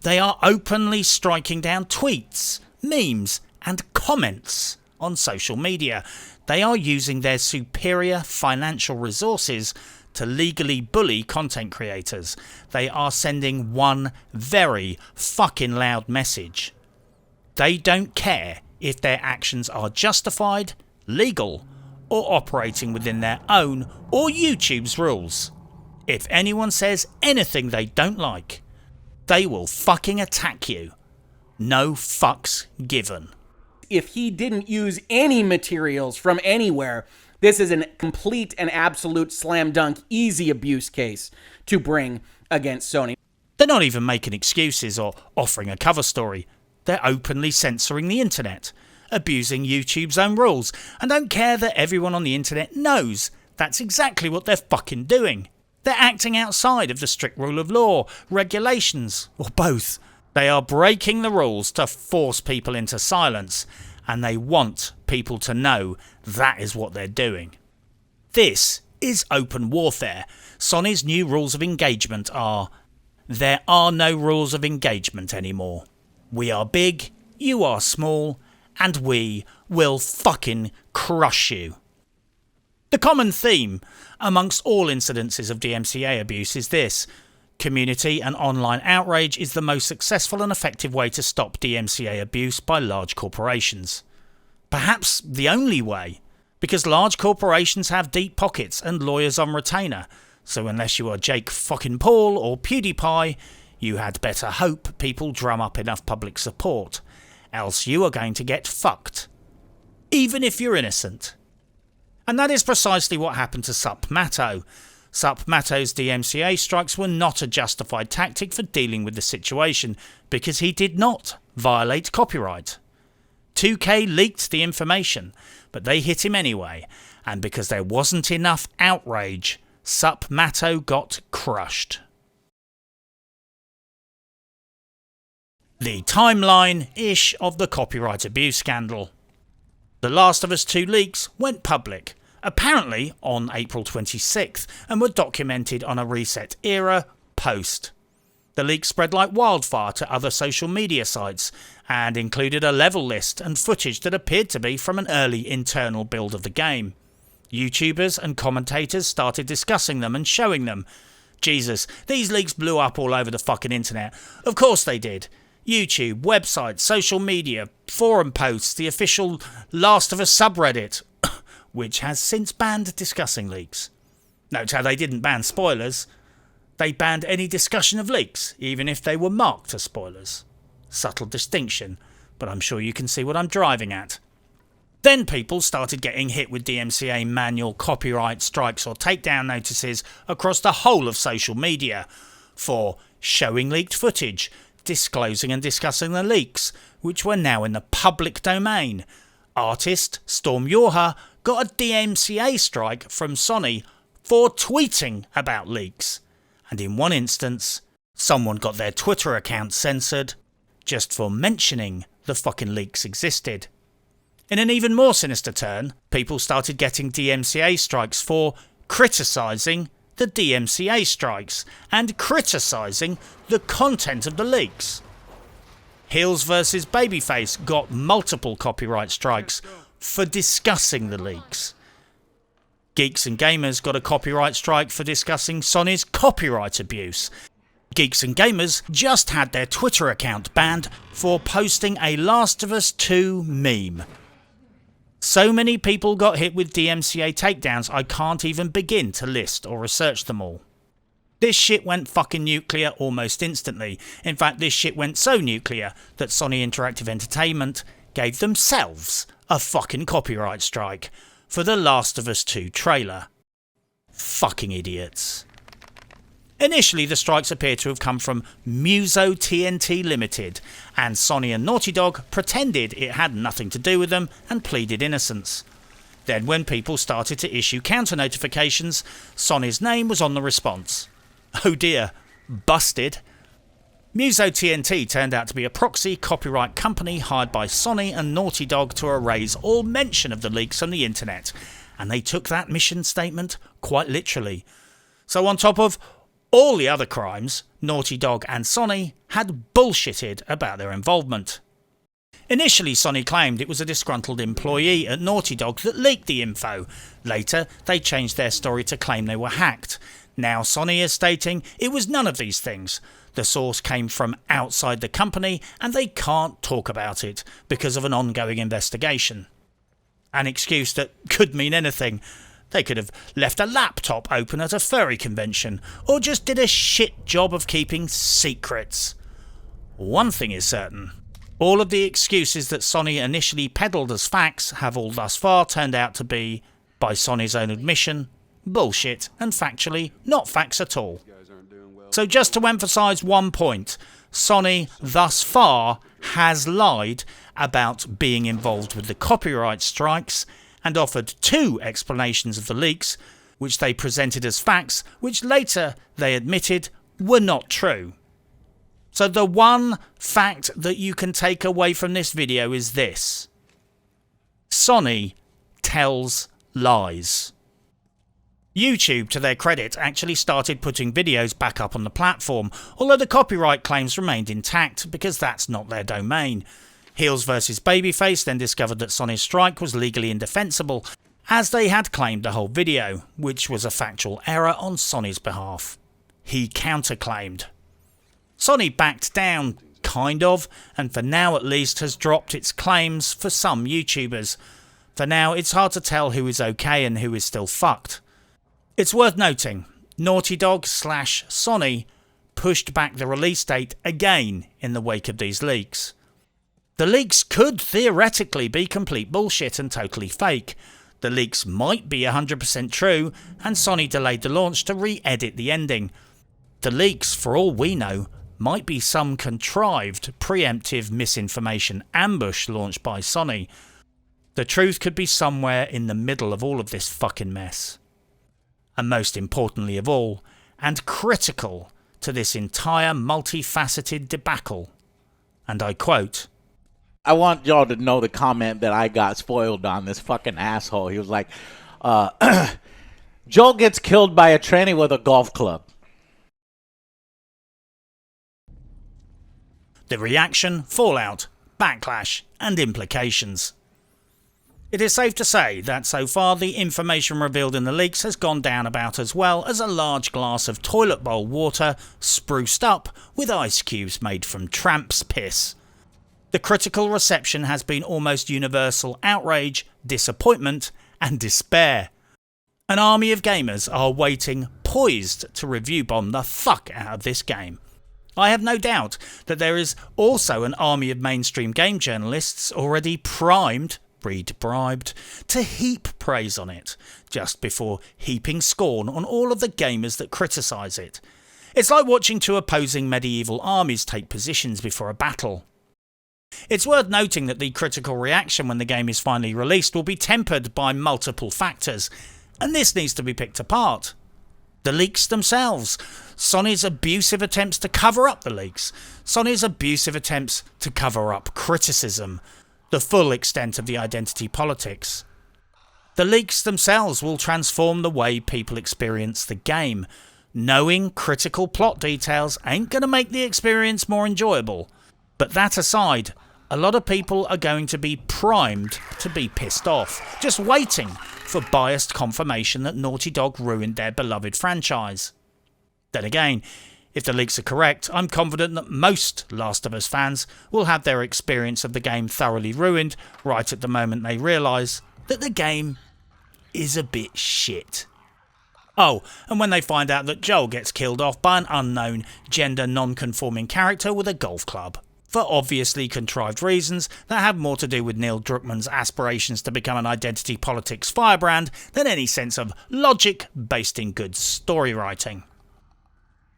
They are openly striking down tweets, memes, and comments on social media. They are using their superior financial resources to legally bully content creators. They are sending one very fucking loud message. They don't care if their actions are justified, legal, or operating within their own or YouTube's rules. If anyone says anything they don't like, they will fucking attack you. No fucks given. If he didn't use any materials from anywhere, this is a complete and absolute slam dunk easy abuse case to bring against Sony. They're not even making excuses or offering a cover story. They're openly censoring the internet, abusing YouTube's own rules, and don't care that everyone on the internet knows that's exactly what they're fucking doing. They're acting outside of the strict rule of law, regulations, or both. They are breaking the rules to force people into silence, and they want people to know that is what they're doing. This is open warfare. Sony's new rules of engagement are: there are no rules of engagement anymore. We are big, you are small, and we will fucking crush you. The common theme amongst all incidences of DMCA abuse is this: community and online outrage is the most successful and effective way to stop DMCA abuse by large corporations. Perhaps the only way, because large corporations have deep pockets and lawyers on retainer, so unless you are Jake fucking Paul or PewDiePie, You had better hope people drum up enough public support, else you are going to get fucked. Even if you're innocent. And that is precisely what happened to Sup Matto. Sup Matto's DMCA strikes were not a justified tactic for dealing with the situation, because he did not violate copyright. 2K leaked the information, but they hit him anyway, and because there wasn't enough outrage, Sup Matto got crushed. The timeline-ish of the copyright abuse scandal. The Last of Us 2 leaks went public, apparently on April 26th, and were documented on a Reset Era post. The leaks spread like wildfire to other social media sites, and included a level list and footage that appeared to be from an early internal build of the game. YouTubers and commentators started discussing them and showing them. Jesus, these leaks blew up all over the fucking internet. Of course they did. YouTube, websites, social media, forum posts, the official Last of Us subreddit, which has since banned discussing leaks. Note how they didn't ban spoilers. They banned any discussion of leaks, even if they were marked as spoilers. Subtle distinction, but I'm sure you can see what I'm driving at. Then people started getting hit with DMCA manual copyright strikes or takedown notices across the whole of social media for showing leaked footage, disclosing and discussing the leaks, which were now in the public domain. Artist Storm Yorha got a DMCA strike from Sony for tweeting about leaks. And in one instance, someone got their Twitter account censored just for mentioning the fucking leaks existed. In an even more sinister turn, people started getting DMCA strikes for criticising the DMCA strikes and criticising the content of the leaks. HeelvsBabyface got multiple copyright strikes for discussing the leaks. Geeks and Gamers got a copyright strike for discussing Sony's copyright abuse. Geeks and Gamers just had their Twitter account banned for posting a Last of Us 2 meme. So many people got hit with DMCA takedowns I can't even begin to list or research them all. This shit went fucking nuclear almost instantly. In fact, this shit went so nuclear that Sony Interactive Entertainment gave themselves a fucking copyright strike for the Last of Us 2 trailer. Fucking idiots. Initially, the strikes appear to have come from Muzzle TNT Limited, and Sony and Naughty Dog pretended it had nothing to do with them and pleaded innocence. Then when people started to issue counter notifications, Sony's name was on the response. Oh dear, busted. Muzzle TNT turned out to be a proxy copyright company hired by Sony and Naughty Dog to erase all mention of the leaks on the internet, and they took that mission statement quite literally. So on top of all the other crimes, Naughty Dog and Sony had bullshitted about their involvement. Initially, Sony claimed it was a disgruntled employee at Naughty Dog that leaked the info. Later, they changed their story to claim they were hacked. Now Sony is stating it was none of these things. The source came from outside the company and they can't talk about it because of an ongoing investigation. An excuse that could mean anything. They could have left a laptop open at a furry convention, or just did a shit job of keeping secrets. One thing is certain. All of the excuses that Sony initially peddled as facts have all thus far turned out to be, by Sony's own admission, bullshit and factually not facts at all. So just to emphasise one point, Sony thus far has lied about being involved with the copyright strikes and offered two explanations of the leaks, which they presented as facts, which later they admitted were not true. So the one fact that you can take away from this video is this: Sony tells lies. YouTube, to their credit, actually started putting videos back up on the platform, although the copyright claims remained intact because that's not their domain. HeelvsBabyface then discovered that Sony's strike was legally indefensible, as they had claimed the whole video, which was a factual error on Sony's behalf. He counterclaimed. Sony backed down, kind of, and for now at least has dropped its claims for some YouTubers. For now, it's hard to tell who is okay and who is still fucked. It's worth noting, Naughty Dog / Sony pushed back the release date again in the wake of these leaks. The leaks could theoretically be complete bullshit and totally fake. The leaks might be 100% true, and Sony delayed the launch to re-edit the ending. The leaks, for all we know, might be some contrived, preemptive misinformation ambush launched by Sony. The truth could be somewhere in the middle of all of this fucking mess. And most importantly of all, and critical to this entire multifaceted debacle, and I quote, I want y'all to know the comment that I got spoiled on, this fucking asshole. He was like, Joel gets killed by a tranny with a golf club. The reaction, fallout, backlash, and implications. It is safe to say that so far the information revealed in the leaks has gone down about as well as a large glass of toilet bowl water spruced up with ice cubes made from tramp's piss. The critical reception has been almost universal outrage, disappointment, and despair. An army of gamers are waiting, poised to review bomb the fuck out of this game. I have no doubt that there is also an army of mainstream game journalists already primed, read bribed, to heap praise on it, just before heaping scorn on all of the gamers that criticise it. It's like watching two opposing medieval armies take positions before a battle. It's worth noting that the critical reaction when the game is finally released will be tempered by multiple factors, and this needs to be picked apart. The leaks themselves, Sony's abusive attempts to cover up the leaks, Sony's abusive attempts to cover up criticism, the full extent of the identity politics. The leaks themselves will transform the way people experience the game. Knowing critical plot details ain't going to make the experience more enjoyable. But that aside, a lot of people are going to be primed to be pissed off, just waiting for biased confirmation that Naughty Dog ruined their beloved franchise. Then again, if the leaks are correct, I'm confident that most Last of Us fans will have their experience of the game thoroughly ruined right at the moment they realise that the game is a bit shit. Oh, and when they find out that Joel gets killed off by an unknown, gender non-conforming character with a golf club, for obviously contrived reasons that have more to do with Neil Druckmann's aspirations to become an identity politics firebrand than any sense of logic based in good story writing.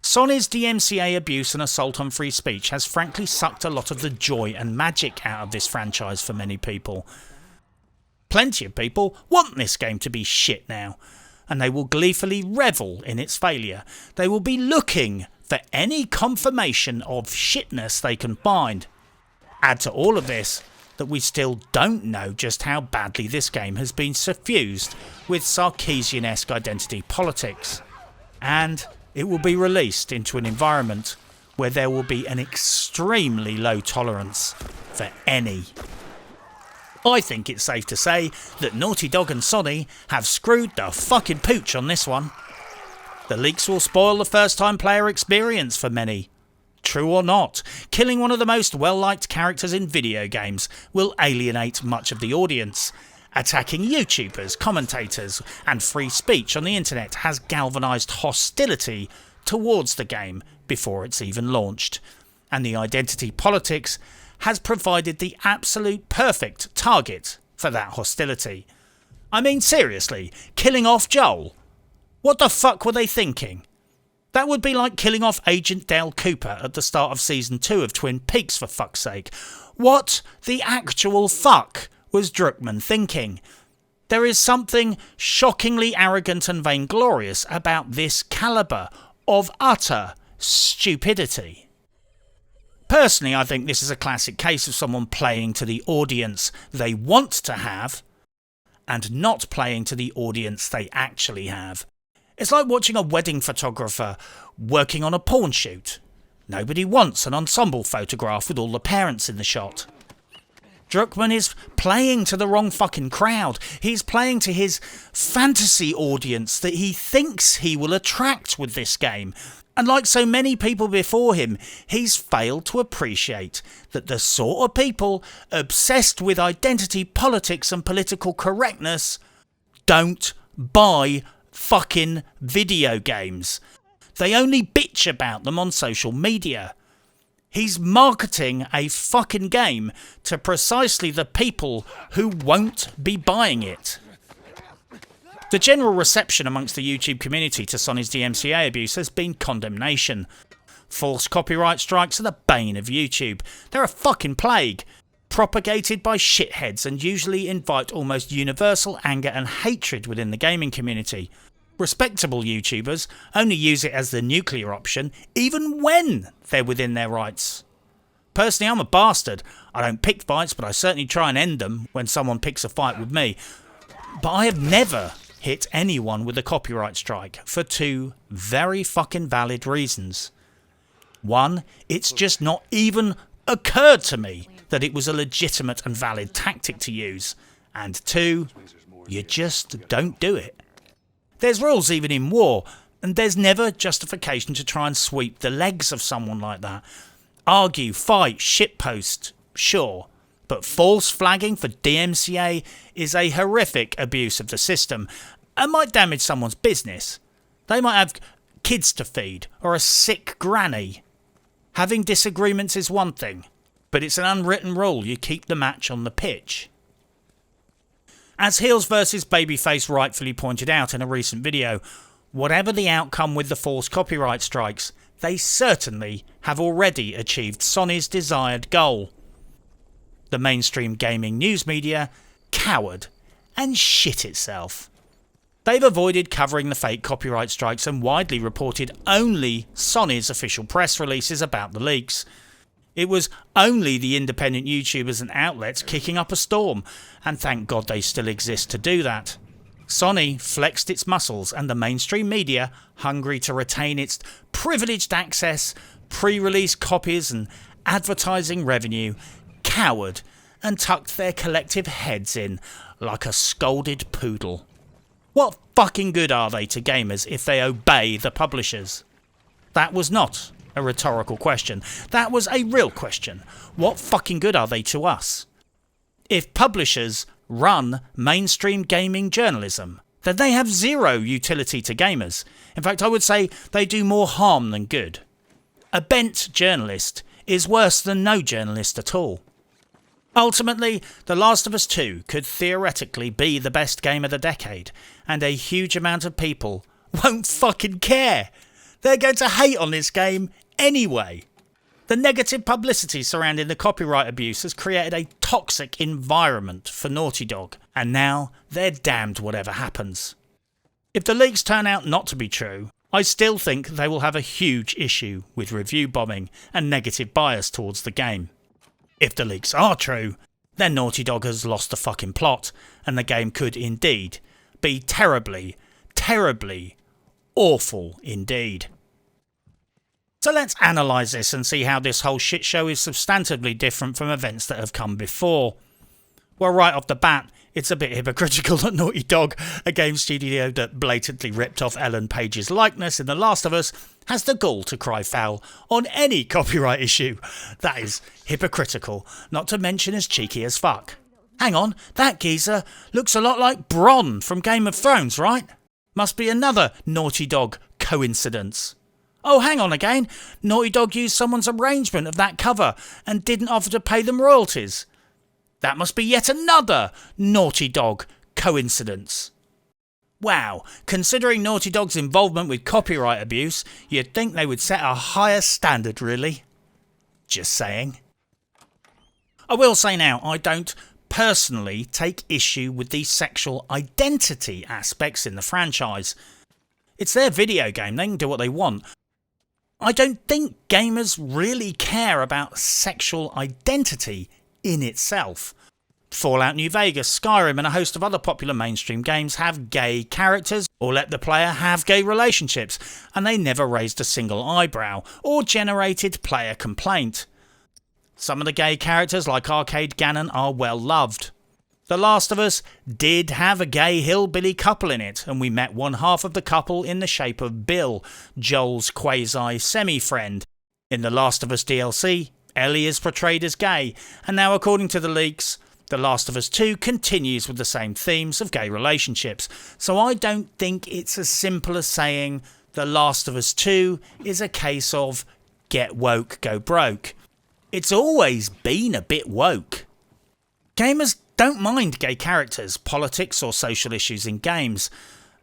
Sony's DMCA abuse and assault on free speech has frankly sucked a lot of the joy and magic out of this franchise for many people. Plenty of people want this game to be shit now, and they will gleefully revel in its failure. They will be looking for any confirmation of shitness they can find. Add to all of this that we still don't know just how badly this game has been suffused with Sarkeesian-esque identity politics, and it will be released into an environment where there will be an extremely low tolerance for any. I think it's safe to say that Naughty Dog and Sony have screwed the fucking pooch on this one. The leaks will spoil the first-time player experience for many. True or not, killing one of the most well-liked characters in video games will alienate much of the audience. Attacking YouTubers, commentators, and free speech on the internet has galvanised hostility towards the game before it's even launched. And the identity politics has provided the absolute perfect target for that hostility. I mean, seriously, killing off Joel? What the fuck were they thinking? That would be like killing off Agent Dale Cooper at the start of Season 2 of Twin Peaks, for fuck's sake. What the actual fuck was Druckmann thinking? There is something shockingly arrogant and vainglorious about this calibre of utter stupidity. Personally, I think this is a classic case of someone playing to the audience they want to have and not playing to the audience they actually have. It's like watching a wedding photographer working on a porn shoot. Nobody wants an ensemble photograph with all the parents in the shot. Druckmann is playing to the wrong fucking crowd. He's playing to his fantasy audience that he thinks he will attract with this game. And like so many people before him, he's failed to appreciate that the sort of people obsessed with identity politics and political correctness don't buy fucking video games. They only bitch about them on social media. He's marketing a fucking game to precisely the people who won't be buying it. The general reception amongst the YouTube community to Sony's DMCA abuse has been condemnation. False copyright strikes are the bane of YouTube. They're a fucking plague, propagated by shitheads and usually invite almost universal anger and hatred within the gaming community. Respectable YouTubers only use it as the nuclear option, even when they're within their rights. Personally, I'm a bastard. I don't pick fights, but I certainly try and end them when someone picks a fight with me. But I have never hit anyone with a copyright strike for two very fucking valid reasons. One, it's just not even occurred to me that it was a legitimate and valid tactic to use. And two, you just don't do it. There's rules even in war, and there's never justification to try and sweep the legs of someone like that. Argue, fight, shitpost, sure. But false flagging for DMCA is a horrific abuse of the system and might damage someone's business. They might have kids to feed or a sick granny. Having disagreements is one thing, but it's an unwritten rule you keep the match on the pitch. As HeelvsBabyface rightfully pointed out in a recent video, whatever the outcome with the false copyright strikes, they certainly have already achieved Sony's desired goal. The mainstream gaming news media cowered and shit itself. They've avoided covering the fake copyright strikes and widely reported only Sony's official press releases about the leaks. It was only the independent YouTubers and outlets kicking up a storm, and thank God they still exist to do that. Sony flexed its muscles, and the mainstream media, hungry to retain its privileged access, pre-release copies and advertising revenue, cowered and tucked their collective heads in like a scolded poodle. What fucking good are they to gamers if they obey the publishers? That was not a rhetorical question. That was a real question. What fucking good are they to us? If publishers run mainstream gaming journalism, then they have zero utility to gamers. In fact, I would say they do more harm than good. A bent journalist is worse than no journalist at all. Ultimately, The Last of Us 2 could theoretically be the best game of the decade, and a huge amount of people won't fucking care. They're going to hate on this game anyway. The negative publicity surrounding the copyright abuse has created a toxic environment for Naughty Dog, and now they're damned whatever happens. If the leaks turn out not to be true, I still think they will have a huge issue with review bombing and negative bias towards the game. If the leaks are true, then Naughty Dog has lost the fucking plot, and the game could indeed be terribly, terribly awful indeed. So let's analyse this and see how this whole shit show is substantively different from events that have come before. Well, right off the bat, it's a bit hypocritical that Naughty Dog, a game studio that blatantly ripped off Ellen Page's likeness in The Last of Us, has the gall to cry foul on any copyright issue. That is hypocritical, not to mention as cheeky as fuck. Hang on, that geezer looks a lot like Bronn from Game of Thrones, right? Must be another Naughty Dog coincidence. Oh, hang on again. Naughty Dog used someone's arrangement of that cover and didn't offer to pay them royalties. That must be yet another Naughty Dog coincidence. Wow, considering Naughty Dog's involvement with copyright abuse, you'd think they would set a higher standard, really. Just saying. I will say now, I don't personally take issue with the sexual identity aspects in the franchise. It's their video game, they can do what they want. I don't think gamers really care about sexual identity in itself. Fallout New Vegas, Skyrim and a host of other popular mainstream games have gay characters or let the player have gay relationships, and they never raised a single eyebrow or generated player complaint. Some of the gay characters like Arcade Gannon are well loved. The Last of Us did have a gay hillbilly couple in it, and we met one half of the couple in the shape of Bill, Joel's quasi-semi-friend. In The Last of Us DLC, Ellie is portrayed as gay, and now according to the leaks, The Last of Us 2 continues with the same themes of gay relationships, so I don't think it's as simple as saying The Last of Us 2 is a case of get woke, go broke. It's always been a bit woke. Gamers don't mind gay characters, politics or social issues in games.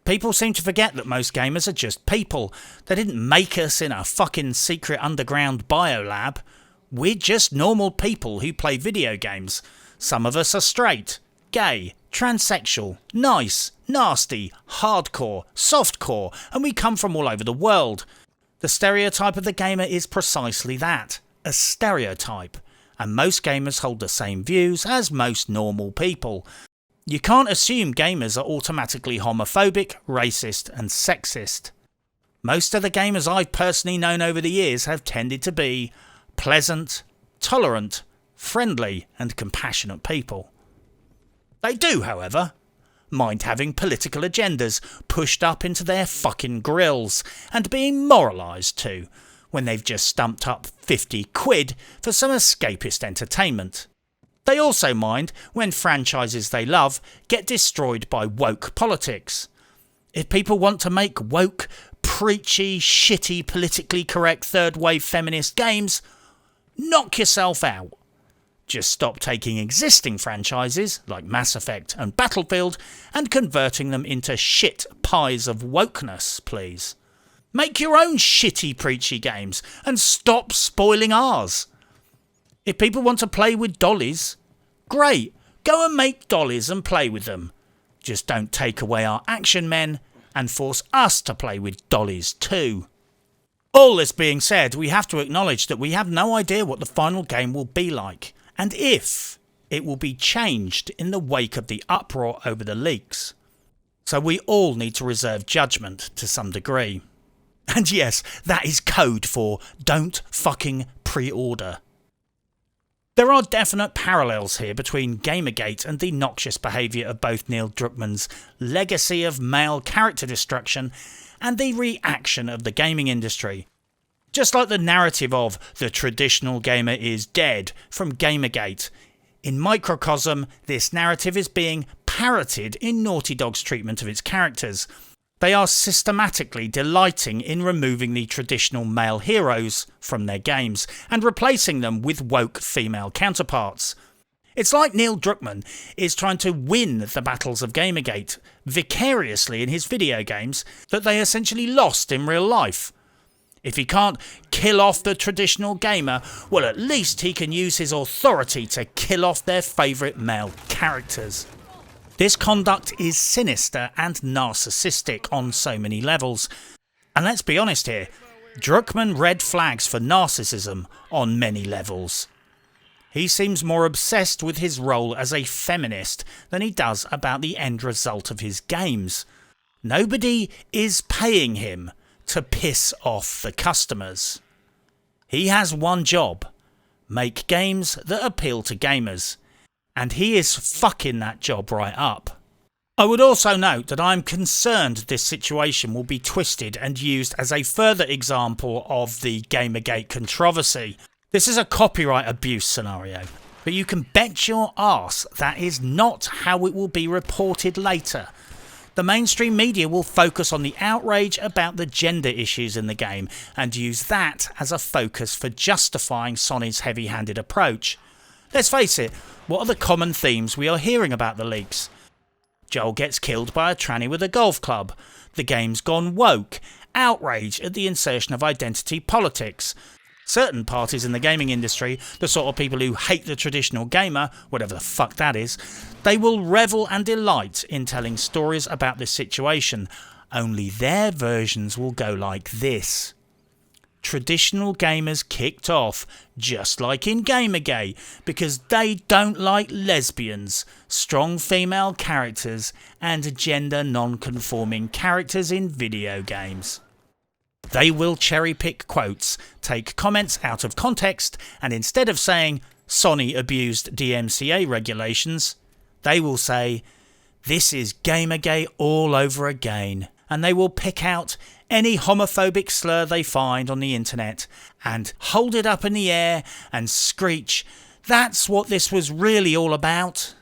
People seem to forget that most gamers are just people. They didn't make us in a fucking secret underground biolab. We're just normal people who play video games. Some of us are straight, gay, transsexual, nice, nasty, hardcore, softcore, and we come from all over the world. The stereotype of the gamer is precisely that, a stereotype, and most gamers hold the same views as most normal people. You can't assume gamers are automatically homophobic, racist, and sexist. Most of the gamers I've personally known over the years have tended to be pleasant, tolerant, friendly, and compassionate people. They do, however, mind having political agendas pushed up into their fucking grills and being moralised to when they've just stumped up 50 quid for some escapist entertainment. They also mind when franchises they love get destroyed by woke politics. If people want to make woke, preachy, shitty, politically correct third-wave feminist games, knock yourself out. Just stop taking existing franchises like Mass Effect and Battlefield and converting them into shit pies of wokeness, please. Make your own shitty preachy games and stop spoiling ours. If people want to play with dollies, great, go and make dollies and play with them. Just don't take away our action men and force us to play with dollies too. All this being said, we have to acknowledge that we have no idea what the final game will be like, and if it will be changed in the wake of the uproar over the leaks. So we all need to reserve judgment to some degree. And yes, that is code for don't fucking pre-order. There are definite parallels here between Gamergate and the noxious behaviour of both Neil Druckmann's legacy of male character destruction and the reaction of the gaming industry. Just like the narrative of the traditional gamer is dead from Gamergate, in microcosm this narrative is being parroted in Naughty Dog's treatment of its characters. They are systematically delighting in removing the traditional male heroes from their games and replacing them with woke female counterparts. It's like Neil Druckmann is trying to win the battles of Gamergate vicariously in his video games that they essentially lost in real life. If he can't kill off the traditional gamer, well, at least he can use his authority to kill off their favourite male characters. This conduct is sinister and narcissistic on so many levels. And let's be honest here, Druckmann red flags for narcissism on many levels. He seems more obsessed with his role as a feminist than he does about the end result of his games. Nobody is paying him to piss off the customers. He has one job: make games that appeal to gamers. And he is fucking that job right up. I would also note that I'm concerned this situation will be twisted and used as a further example of the Gamergate controversy. This is a copyright abuse scenario, but you can bet your arse that is not how it will be reported later. The mainstream media will focus on the outrage about the gender issues in the game and use that as a focus for justifying Sony's heavy-handed approach. Let's face it, what are the common themes we are hearing about the leaks? Joel gets killed by a tranny with a golf club, the game's gone woke, outrage at the insertion of identity politics. Certain parties in the gaming industry, the sort of people who hate the traditional gamer, whatever the fuck that is, they will revel and delight in telling stories about this situation. Only their versions will go like this. Traditional gamers kicked off, just like in Gamergate, because they don't like lesbians, strong female characters, and gender non-conforming characters in video games. They will cherry-pick quotes, take comments out of context, and instead of saying, Sony abused DMCA regulations, they will say, this is Gamergate all over again, and they will pick out any homophobic slur they find on the internet and hold it up in the air and screech, that's what this was really all about.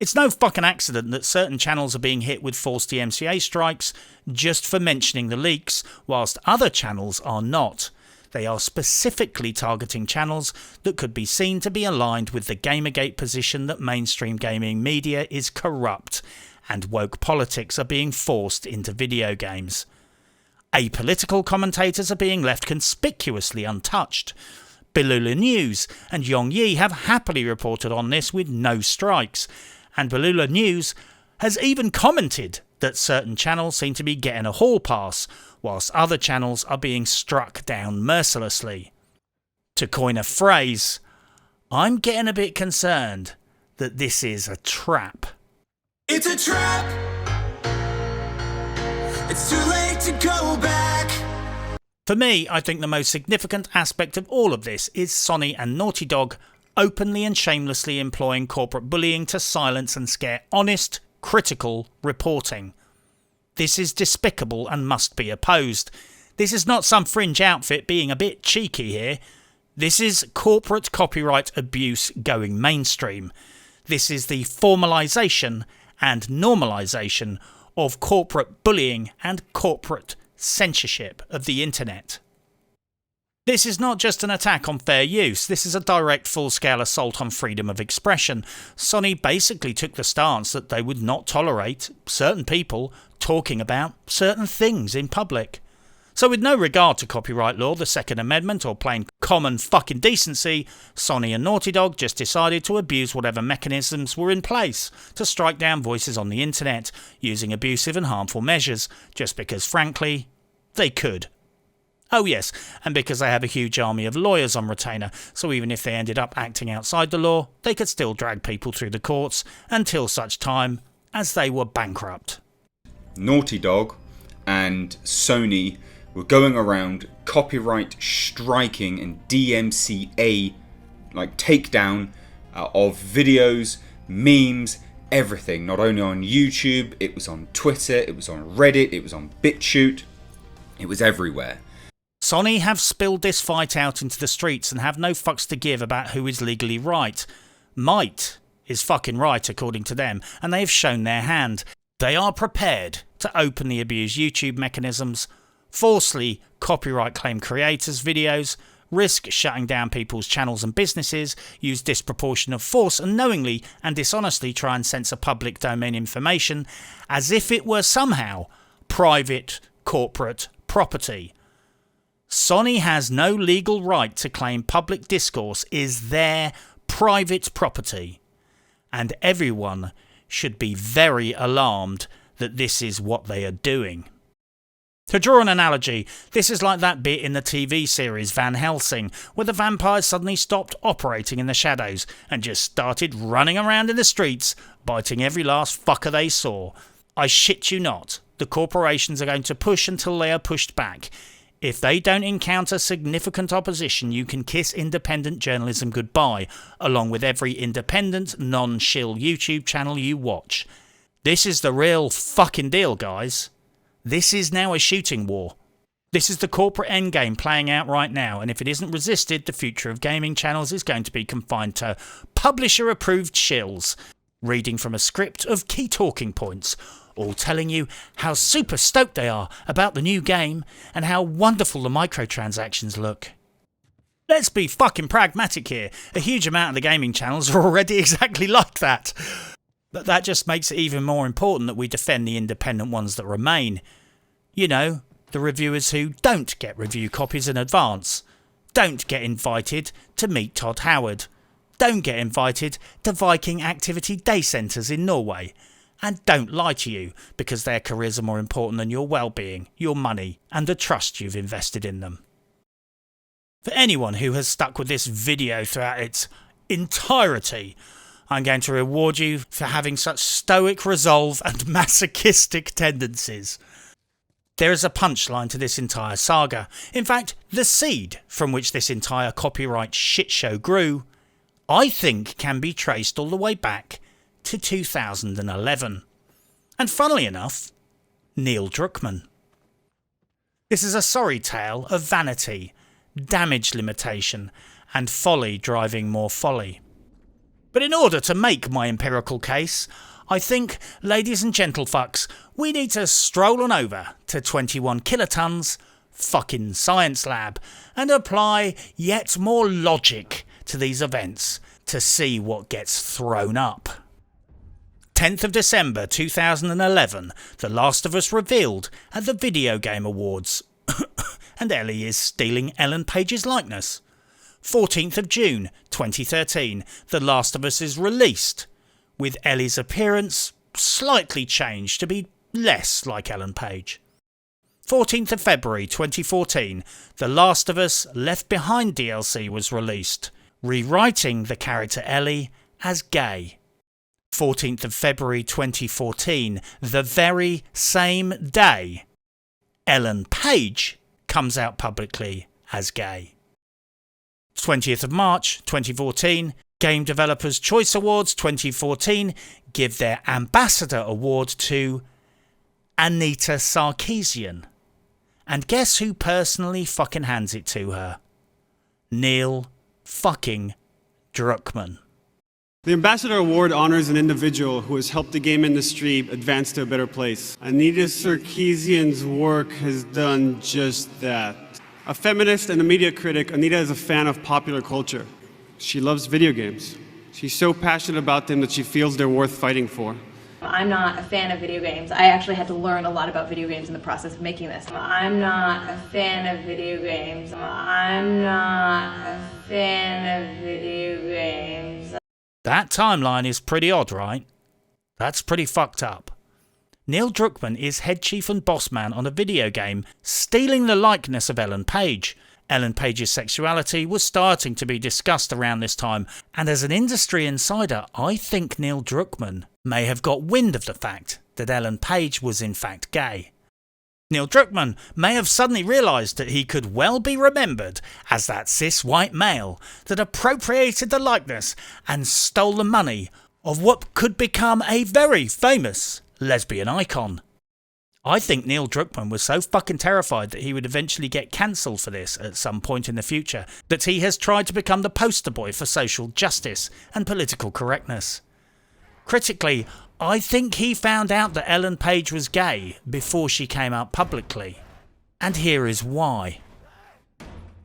It's no fucking accident that certain channels are being hit with forced DMCA strikes just for mentioning the leaks, whilst other channels are not. They are specifically targeting channels that could be seen to be aligned with the Gamergate position that mainstream gaming media is corrupt and woke politics are being forced into video games. Apolitical commentators are being left conspicuously untouched. Belula News and Yongyi have happily reported on this with no strikes, and Belula News has even commented that certain channels seem to be getting a hall pass, whilst other channels are being struck down mercilessly. To coin a phrase, I'm getting a bit concerned that this is a trap. It's a trap. It's too late to go back. For me, I think the most significant aspect of all of this is Sony and Naughty Dog openly and shamelessly employing corporate bullying to silence and scare honest, critical reporting. This is despicable and must be opposed. This is not some fringe outfit being a bit cheeky here. This is corporate copyright abuse going mainstream. This is the formalisation and normalisation of corporate bullying and corporate censorship of the internet. This is not just an attack on fair use, this is a direct full-scale assault on freedom of expression. Sony basically took the stance that they would not tolerate certain people talking about certain things in public. So with no regard to copyright law, the Second Amendment, or plain common fucking decency, Sony and Naughty Dog just decided to abuse whatever mechanisms were in place to strike down voices on the internet, using abusive and harmful measures, just because, frankly, they could. Oh yes, and because they have a huge army of lawyers on retainer, so even if they ended up acting outside the law, they could still drag people through the courts until such time as they were bankrupt. Naughty Dog and Sony were going around copyright striking and DMCA takedown of videos, memes, everything. Not only on YouTube, it was on Twitter, it was on Reddit, it was on BitChute, it was everywhere. Sony have spilled this fight out into the streets and have no fucks to give about who is legally right. Might is fucking right according to them, and they have shown their hand. They are prepared to openly abuse YouTube mechanisms, falsely copyright claim creators' videos, risk shutting down people's channels and businesses, use disproportionate force and knowingly and dishonestly try and censor public domain information as if it were somehow private corporate property. Sony has no legal right to claim public discourse is their private property, and everyone should be very alarmed that this is what they are doing. To draw an analogy, this is like that bit in the TV series Van Helsing, where the vampires suddenly stopped operating in the shadows and just started running around in the streets, biting every last fucker they saw. I shit you not, the corporations are going to push until they are pushed back. If they don't encounter significant opposition, you can kiss independent journalism goodbye, along with every independent, non-shill YouTube channel you watch. This is the real fucking deal, guys. This is now a shooting war. This is the corporate endgame playing out right now, and if it isn't resisted, the future of gaming channels is going to be confined to publisher-approved shills, reading from a script of key talking points, all telling you how super stoked they are about the new game and how wonderful the microtransactions look. Let's be fucking pragmatic here. A huge amount of the gaming channels are already exactly like that. But that just makes it even more important that we defend the independent ones that remain. You know, the reviewers who don't get review copies in advance, don't get invited to meet Todd Howard, don't get invited to Viking Activity Day Centres in Norway, and don't lie to you because their careers are more important than your well-being, your money, and the trust you've invested in them. For anyone who has stuck with this video throughout its entirety, I'm going to reward you for having such stoic resolve and masochistic tendencies. There is a punchline to this entire saga. In fact, the seed from which this entire copyright shitshow grew, I think can be traced all the way back to 2011. And funnily enough, Neil Druckmann. This is a sorry tale of vanity, damage limitation, and folly driving more folly. But in order to make my empirical case, I think, ladies and gentlefucks, we need to stroll on over to 21 kilotons fucking science lab and apply yet more logic to these events to see what gets thrown up. 10th of December 2011, The Last of Us revealed at the Video Game Awards, and Ellie is stealing Ellen Page's likeness. 14th of June 2013, The Last of Us is released, with Ellie's appearance slightly changed to be less like Ellen Page. 14th of February 2014, The Last of Us Left Behind DLC was released, rewriting the character Ellie as gay. 14th of February 2014, the very same day, Ellen Page comes out publicly as gay. 20th of March 2014, Game Developers Choice Awards 2014 give their Ambassador Award to Anita Sarkeesian. And guess who personally fucking hands it to her? Neil fucking Druckmann. The Ambassador Award honors an individual who has helped the game industry advance to a better place. Anita Sarkeesian's work has done just that. A feminist and a media critic, Anita is a fan of popular culture. She loves video games. She's so passionate about them that she feels they're worth fighting for. I'm not a fan of video games. I actually had to learn a lot about video games in the process of making this. I'm not a fan of video games. I'm not a fan of video games. That timeline is pretty odd, right? That's pretty fucked up. Neil Druckmann is head chief and boss man on a video game, stealing the likeness of Ellen Page. Ellen Page's sexuality was starting to be discussed around this time, and as an industry insider, I think Neil Druckmann may have got wind of the fact that Ellen Page was in fact gay. Neil Druckmann may have suddenly realised that he could well be remembered as that cis white male that appropriated the likeness and stole the money of what could become a very famous lesbian icon. I think Neil Druckmann was so fucking terrified that he would eventually get cancelled for this at some point in the future that he has tried to become the poster boy for social justice and political correctness. Critically, I think he found out that Ellen Page was gay before she came out publicly. And here is why.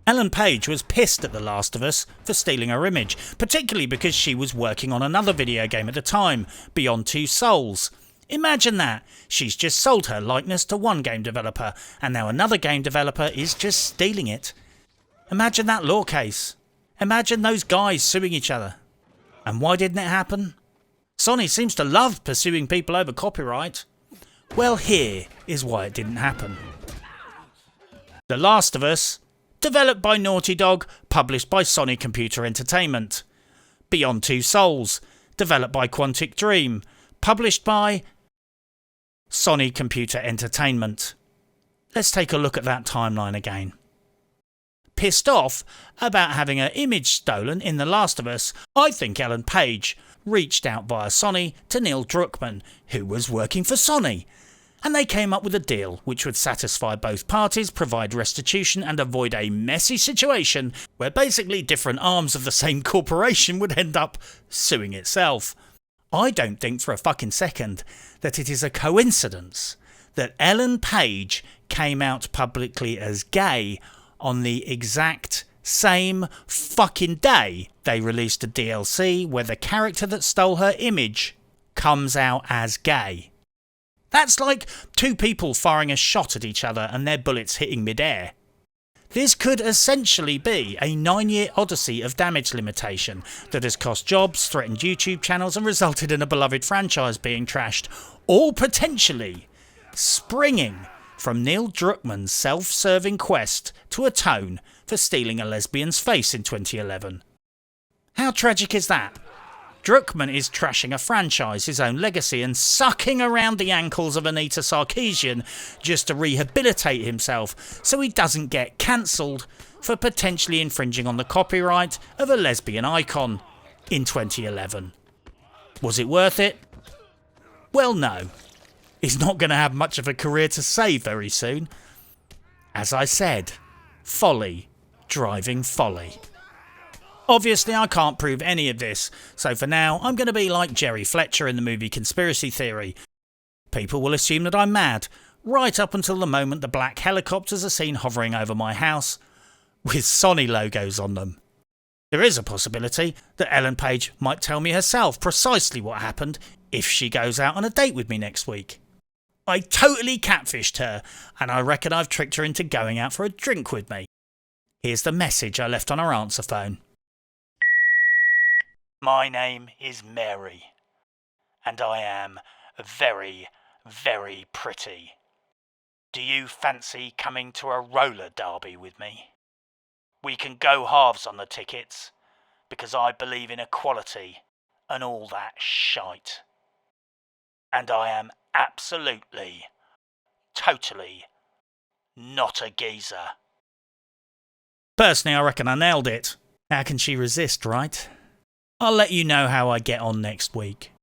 Ellen Page was pissed at The Last of Us for stealing her image, particularly because she was working on another video game at the time, Beyond Two Souls. Imagine that. She's just sold her likeness to one game developer, and now another game developer is just stealing it. Imagine that law case. Imagine those guys suing each other. And why didn't it happen? Sony seems to love pursuing people over copyright. Well, here is why it didn't happen. The Last of Us, developed by Naughty Dog, published by Sony Computer Entertainment. Beyond Two Souls, developed by Quantic Dream, published by Sony Computer Entertainment. Let's take a look at that timeline again. Pissed off about having her image stolen in The Last of Us, I think Ellen Page reached out via Sony to Neil Druckmann, who was working for Sony, and they came up with a deal which would satisfy both parties, provide restitution and avoid a messy situation where basically different arms of the same corporation would end up suing itself. I don't think for a fucking second that it is a coincidence that Ellen Page came out publicly as gay on the exact same fucking day they released a DLC where the character that stole her image comes out as gay. That's like two people firing a shot at each other and their bullets hitting mid-air. This could essentially be a 9-year odyssey of damage limitation that has cost jobs, threatened YouTube channels and resulted in a beloved franchise being trashed, all potentially springing from Neil Druckmann's self-serving quest to atone for stealing a lesbian's face in 2011. How tragic is that? Druckmann is trashing a franchise, his own legacy, and sucking around the ankles of Anita Sarkeesian just to rehabilitate himself so he doesn't get cancelled for potentially infringing on the copyright of a lesbian icon in 2011. Was it worth it? Well, no. He's not going to have much of a career to save very soon. As I said, folly driving folly. Obviously I can't prove any of this, so for now I'm going to be like Jerry Fletcher in the movie Conspiracy Theory. People will assume that I'm mad, right up until the moment the black helicopters are seen hovering over my house, with Sony logos on them. There is a possibility that Ellen Page might tell me herself precisely what happened if she goes out on a date with me next week. I totally catfished her, and I reckon I've tricked her into going out for a drink with me. Here's the message I left on her answer phone. My name is Mary, and I am very, very pretty. Do you fancy coming to a roller derby with me? We can go halves on the tickets, because I believe in equality and all that shite. And I am absolutely, totally not a geezer. Personally, I reckon I nailed it. How can she resist, right? I'll let you know how I get on next week.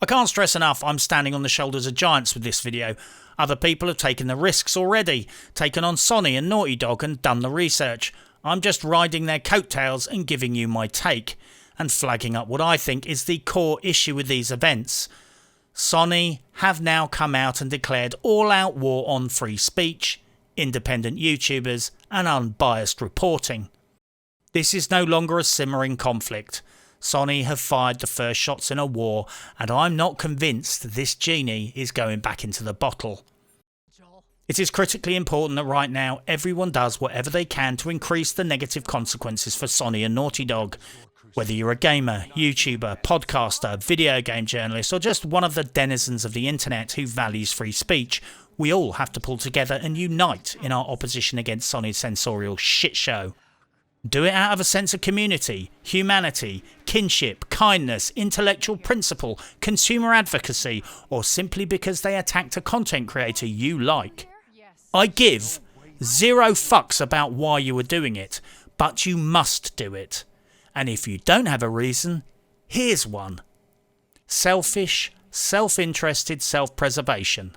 I can't stress enough I'm standing on the shoulders of giants with this video. Other people have taken the risks already, taken on Sony and Naughty Dog and done the research. I'm just riding their coattails and giving you my take, and flagging up what I think is the core issue with these events. Sony have now come out and declared all-out war on free speech, independent YouTubers and unbiased reporting. This is no longer a simmering conflict. Sony have fired the first shots in a war, and I'm not convinced this genie is going back into the bottle. It is critically important that right now everyone does whatever they can to increase the negative consequences for Sony and Naughty Dog. Whether you're a gamer, YouTuber, podcaster, video game journalist, or just one of the denizens of the internet who values free speech, we all have to pull together and unite in our opposition against Sony's censorial shitshow. Do it out of a sense of community, humanity, kinship, kindness, intellectual principle, consumer advocacy, or simply because they attacked a content creator you like. I give zero fucks about why you are doing it, but you must do it. And if you don't have a reason, here's one. Selfish, self-interested self-preservation.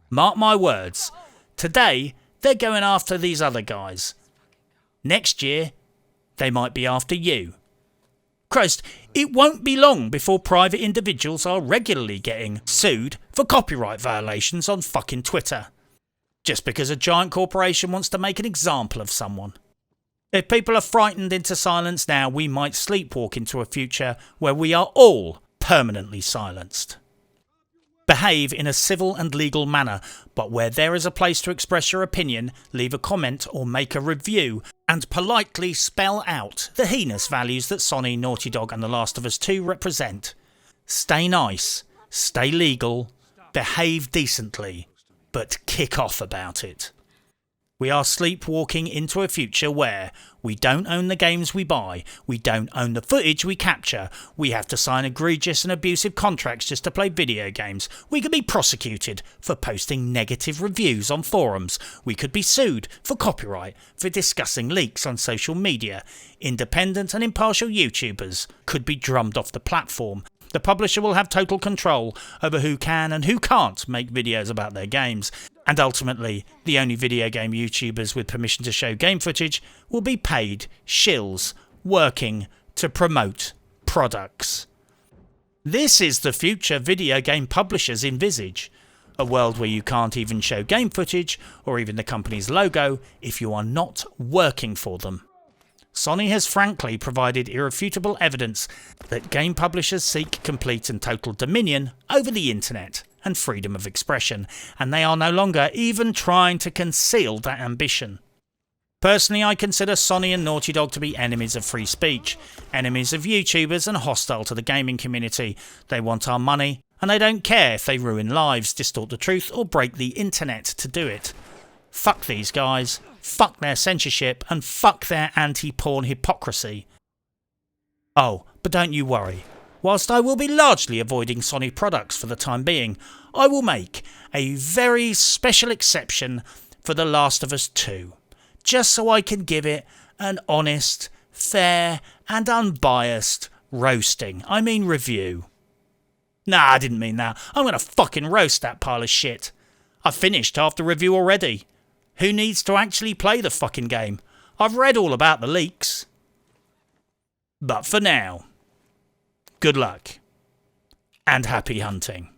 Mark my words, today they're going after these other guys. Next year, they might be after you. Christ, it won't be long before private individuals are regularly getting sued for copyright violations on fucking Twitter. Just because a giant corporation wants to make an example of someone. If people are frightened into silence now, we might sleepwalk into a future where we are all permanently silenced. Behave in a civil and legal manner, but where there is a place to express your opinion, leave a comment or make a review, and politely spell out the heinous values that Sony, Naughty Dog and The Last of Us 2 represent. Stay nice, stay legal, behave decently, but kick off about it. We are sleepwalking into a future where we don't own the games we buy, we don't own the footage we capture, we have to sign egregious and abusive contracts just to play video games, we could be prosecuted for posting negative reviews on forums, we could be sued for copyright for discussing leaks on social media, independent and impartial YouTubers could be drummed off the platform. The publisher will have total control over who can and who can't make videos about their games, and ultimately, the only video game YouTubers with permission to show game footage will be paid shills working to promote products. This is the future video game publishers envisage. A world where you can't even show game footage or even the company's logo if you are not working for them. Sony has frankly provided irrefutable evidence that game publishers seek complete and total dominion over the internet and freedom of expression, and they are no longer even trying to conceal that ambition. Personally, I consider Sony and Naughty Dog to be enemies of free speech, enemies of YouTubers and hostile to the gaming community. They want our money, and they don't care if they ruin lives, distort the truth or break the internet to do it. Fuck these guys, fuck their censorship, and fuck their anti-porn hypocrisy. Oh, but don't you worry. Whilst I will be largely avoiding Sony products for the time being, I will make a very special exception for The Last of Us 2, just so I can give it an honest, fair and unbiased roasting. I mean review. Nah, I didn't mean that. I'm gonna fucking roast that pile of shit. I finished half the review already. Who needs to actually play the fucking game? I've read all about the leaks. But for now, good luck and happy hunting.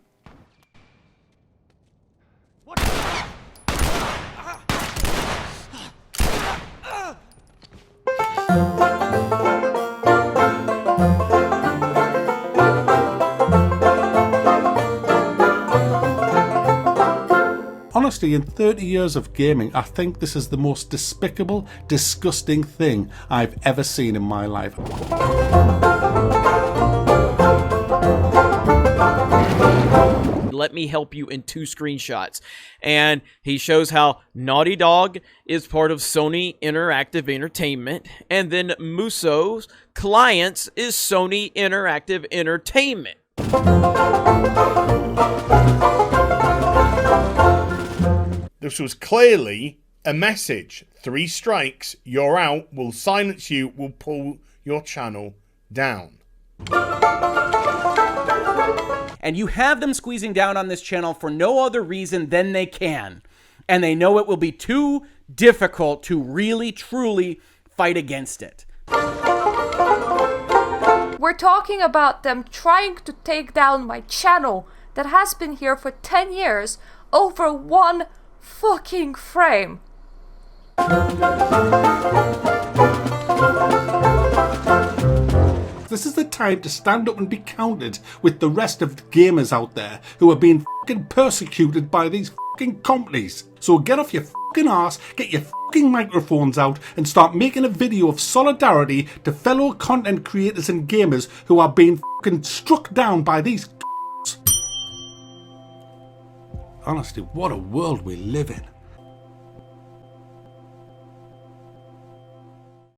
Honestly, in 30 years of gaming, I think this is the most despicable, disgusting thing I've ever seen in my life. Let me help you in 2 screenshots. And he shows how Naughty Dog is part of Sony Interactive Entertainment, and then Muso's clients is Sony Interactive Entertainment. This was clearly a message. 3 strikes, you're out, we'll silence you, we'll pull your channel down. And you have them squeezing down on this channel for no other reason than they can. And they know it will be too difficult to really, truly fight against it. We're talking about them trying to take down my channel that has been here for 10 years over 1 fucking frame. This is the time to stand up and be counted with the rest of the gamers out there who are being fucking persecuted by these fucking companies. So get off your fucking arse, get your fucking microphones out and start making a video of solidarity to fellow content creators and gamers who are being fucking struck down by these. Honestly, what a world we live in.